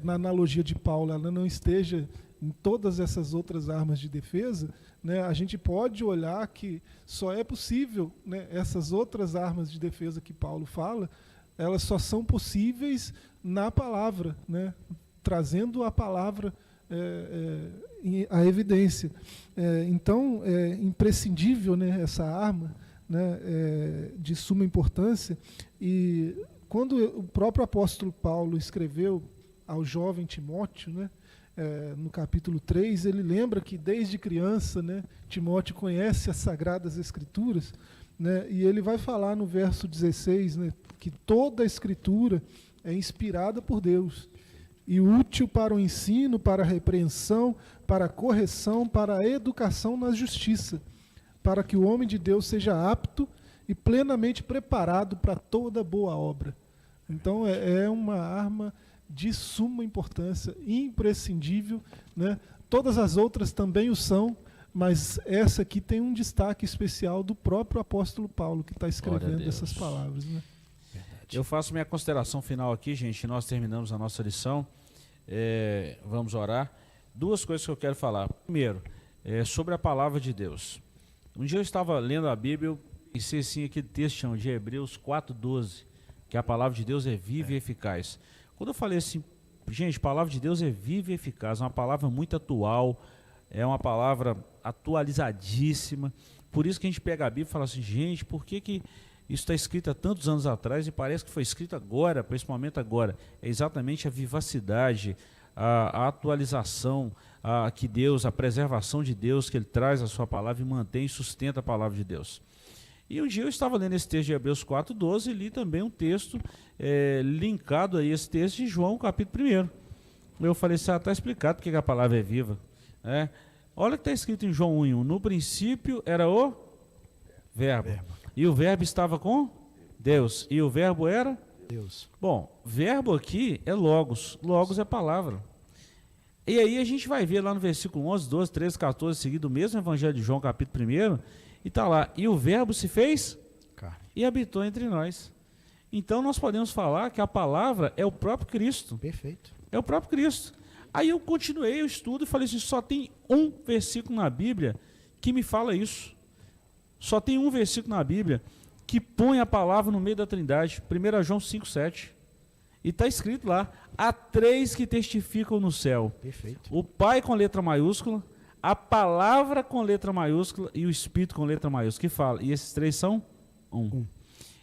na analogia de Paulo ela não esteja em todas essas outras armas de defesa, né, a gente pode olhar que só é possível, né, essas outras armas de defesa que Paulo fala, elas só são possíveis na palavra, né, trazendo a palavra à evidência. Então, é imprescindível, né, essa arma, né, de suma importância. E quando o próprio apóstolo Paulo escreveu ao jovem Timóteo, né, no capítulo 3, ele lembra que desde criança, né, Timóteo conhece as Sagradas Escrituras, né, e ele vai falar no verso 16, né, que toda a Escritura é inspirada por Deus e útil para o ensino, para a repreensão, para a correção, para a educação na justiça, para que o homem de Deus seja apto e plenamente preparado para toda boa obra. Então, é uma arma de suma importância, imprescindível, né? Todas as outras também o são, mas essa aqui tem um destaque especial do próprio apóstolo Paulo, que está escrevendo essas palavras. Né? Eu faço minha consideração final aqui, gente. Nós terminamos a nossa lição. Vamos orar. Duas coisas que eu quero falar. Primeiro, sobre a palavra de Deus. Um dia eu estava lendo a Bíblia, eu pensei assim, aquele texto de Hebreus 4:12, que a palavra de Deus é viva e eficaz. Quando eu falei assim, gente, a palavra de Deus é viva e eficaz, é uma palavra muito atual, é uma palavra atualizadíssima. Por isso que a gente pega a Bíblia e fala assim, gente, por que isso está escrito há tantos anos atrás e parece que foi escrito agora, principalmente agora? É exatamente a vivacidade, a atualização que Deus, a preservação de Deus, que Ele traz a sua palavra e mantém e sustenta a palavra de Deus. E um dia eu estava lendo esse texto de Hebreus 4:12 e li também um texto linkado a esse texto de João, capítulo 1. Eu falei assim, está explicado porque a palavra é viva. Olha o que está escrito em João 1:1. No princípio era o Verbo. E o Verbo estava com Deus. E o Verbo era Deus. Bom, verbo aqui é logos. Logos é palavra. E aí a gente vai ver lá no versículo 11, 12, 13, 14, seguido o mesmo evangelho de João, capítulo 1, e está lá, e o verbo se fez carne e habitou entre nós. Então nós podemos falar que a palavra é o próprio Cristo. Perfeito. É o próprio Cristo. Aí eu continuei o estudo e falei assim, só tem um versículo na Bíblia que me fala isso. Só tem um versículo na Bíblia que põe a palavra no meio da Trindade. 1 João 5:7. E está escrito lá, há três que testificam no céu. Perfeito. O Pai com letra maiúscula, a palavra com letra maiúscula e o Espírito com letra maiúscula, que fala, e esses três são um.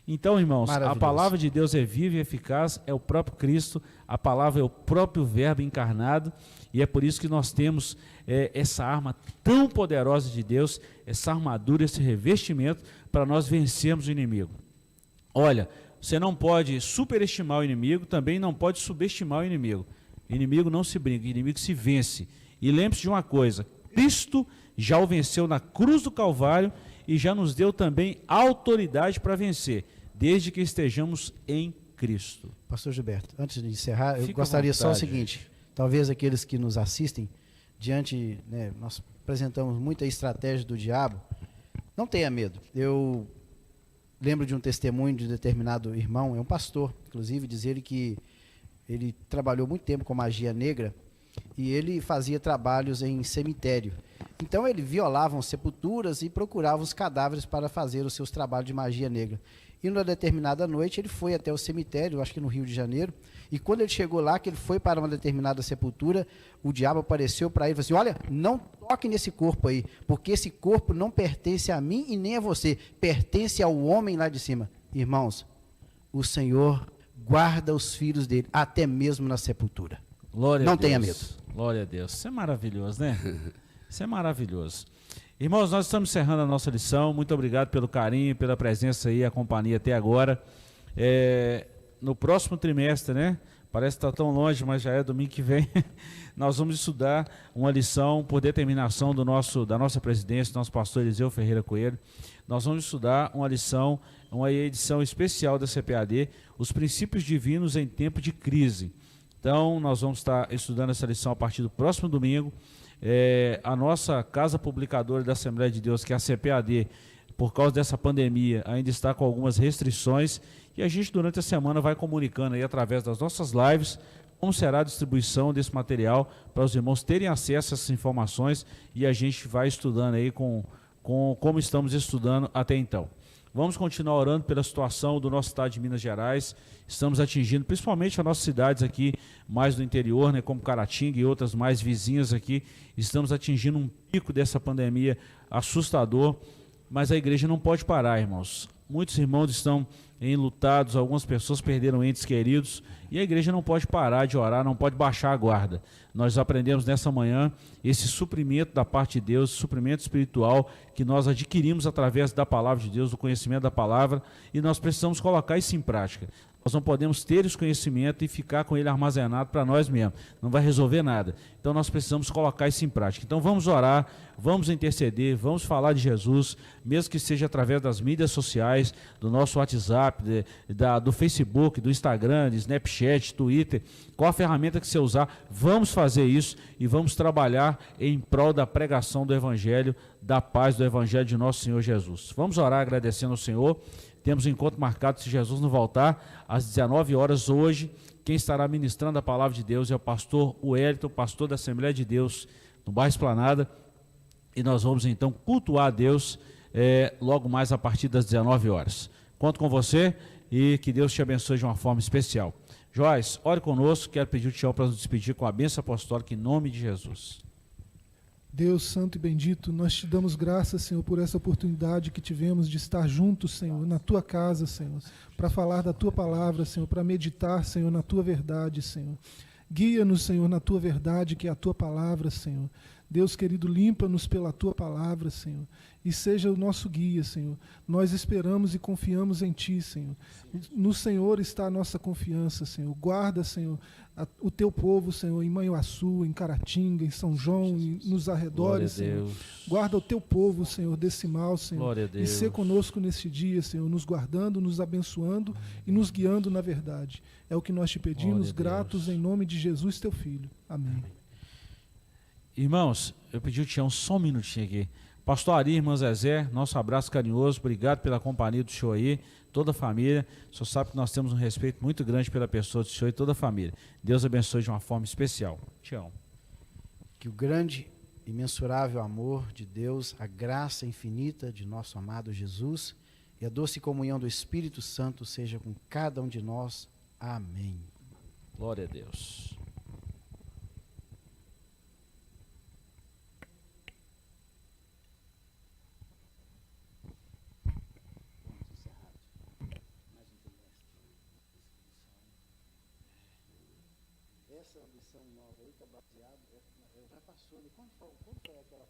Então, irmãos, a palavra de Deus é viva e eficaz, é o próprio Cristo, a palavra é o próprio Verbo encarnado, e é por isso que nós temos essa arma tão poderosa de Deus, essa armadura, esse revestimento, para nós vencermos o inimigo. Olha, você não pode superestimar o inimigo, também não pode subestimar o inimigo. O inimigo não se brinca, o inimigo se vence. E lembre-se de uma coisa, Cristo já o venceu na cruz do Calvário e já nos deu também autoridade para vencer, desde que estejamos em Cristo. Pastor Gilberto, antes de encerrar, eu gostaria só o seguinte, talvez aqueles que nos assistem, diante, né, nós apresentamos muita estratégia do diabo, não tenha medo. Eu lembro de um testemunho de um determinado irmão, é um pastor, inclusive, dizer que ele trabalhou muito tempo com magia negra e ele fazia trabalhos em cemitério. Então ele violava sepulturas e procurava os cadáveres para fazer os seus trabalhos de magia negra. E numa determinada noite ele foi até o cemitério, acho que no Rio de Janeiro, e quando ele chegou lá, que ele foi para uma determinada sepultura, o diabo apareceu para ele e falou assim: olha, não toque nesse corpo aí, porque esse corpo não pertence a mim e nem a você, pertence ao homem lá de cima. Irmãos, o Senhor guarda os filhos dele, até mesmo na sepultura. Glória Não a Deus. tenha medo. Glória a Deus. Isso é maravilhoso, né? Isso é maravilhoso. Irmãos, nós estamos encerrando a nossa lição. Muito obrigado pelo carinho, pela presença aí, a companhia até agora. No próximo trimestre, né? Parece que está tão longe, mas já é domingo que vem. Nós vamos estudar uma lição por determinação da nossa presidência, do nosso pastor Eliseu Ferreira Coelho. Nós vamos estudar uma lição, uma edição especial da CPAD, os princípios divinos em tempo de crise. Então, nós vamos estar estudando essa lição a partir do próximo domingo. A nossa casa publicadora da Assembleia de Deus, que é a CPAD, por causa dessa pandemia, ainda está com algumas restrições, e a gente durante a semana vai comunicando aí através das nossas lives como será a distribuição desse material para os irmãos terem acesso a essas informações, e a gente vai estudando aí como estamos estudando até então. Vamos continuar orando pela situação do nosso estado de Minas Gerais. Estamos atingindo, principalmente as nossas cidades aqui, mais do interior, né, como Caratinga e outras mais vizinhas aqui, estamos atingindo um pico dessa pandemia assustador, mas a igreja não pode parar, irmãos. Muitos irmãos estão enlutados, algumas pessoas perderam entes queridos, e a igreja não pode parar de orar, não pode baixar a guarda. Nós aprendemos nessa manhã esse suprimento da parte de Deus, suprimento espiritual que nós adquirimos através da palavra de Deus, do conhecimento da palavra, e nós precisamos colocar isso em prática. Nós não podemos ter esse conhecimento e ficar com ele armazenado para nós mesmos. Não vai resolver nada. Então nós precisamos colocar isso em prática. Então vamos orar, vamos interceder, vamos falar de Jesus, mesmo que seja através das mídias sociais, do nosso WhatsApp, do Facebook, do Instagram, do Snapchat, Twitter. Qual a ferramenta que você usar, vamos fazer isso e vamos trabalhar em prol da pregação do Evangelho, da paz do Evangelho de nosso Senhor Jesus. Vamos orar agradecendo ao Senhor. Temos um encontro marcado, se Jesus não voltar, às 19 horas hoje. Quem estará ministrando a palavra de Deus é o pastor Wellington, pastor da Assembleia de Deus, no bairro Esplanada. E nós vamos então cultuar a Deus logo mais a partir das 19 horas. Conto com você e que Deus te abençoe de uma forma especial. Joyce, ore conosco, quero pedir o Tião para nos despedir com a bênção apostólica em nome de Jesus. Deus santo e bendito, nós te damos graças, Senhor, por essa oportunidade que tivemos de estar juntos, Senhor, na tua casa, Senhor, para falar da tua palavra, Senhor, para meditar, Senhor, na tua verdade, Senhor. Guia-nos, Senhor, na tua verdade, que é a tua palavra, Senhor. Deus querido, limpa-nos pela tua palavra, Senhor, e seja o nosso guia, Senhor. Nós esperamos e confiamos em ti, Senhor. No Senhor está a nossa confiança, Senhor. Guarda, Senhor, o teu povo, Senhor, em Manhuaçu, em Caratinga, em São João, e nos arredores, Senhor. Guarda o teu povo, Senhor, desse mal, Senhor. E ser conosco nesse dia, Senhor, nos guardando, nos abençoando e nos guiando na verdade. É o que nós te pedimos, gratos em nome de Jesus, teu Filho. Amém. Irmãos, eu pedi o Tião só um minutinho aqui. Pastor Ari, irmã Zezé, nosso abraço carinhoso, obrigado pela companhia do senhor aí, toda a família. O senhor sabe que nós temos um respeito muito grande pela pessoa do senhor e toda a família. Deus abençoe de uma forma especial. Tião. Que o grande, imensurável amor de Deus, a graça infinita de nosso amado Jesus e a doce comunhão do Espírito Santo seja com cada um de nós. Amém. Glória a Deus. Essa lição nova aí está baseada, já passou, quando foi aquela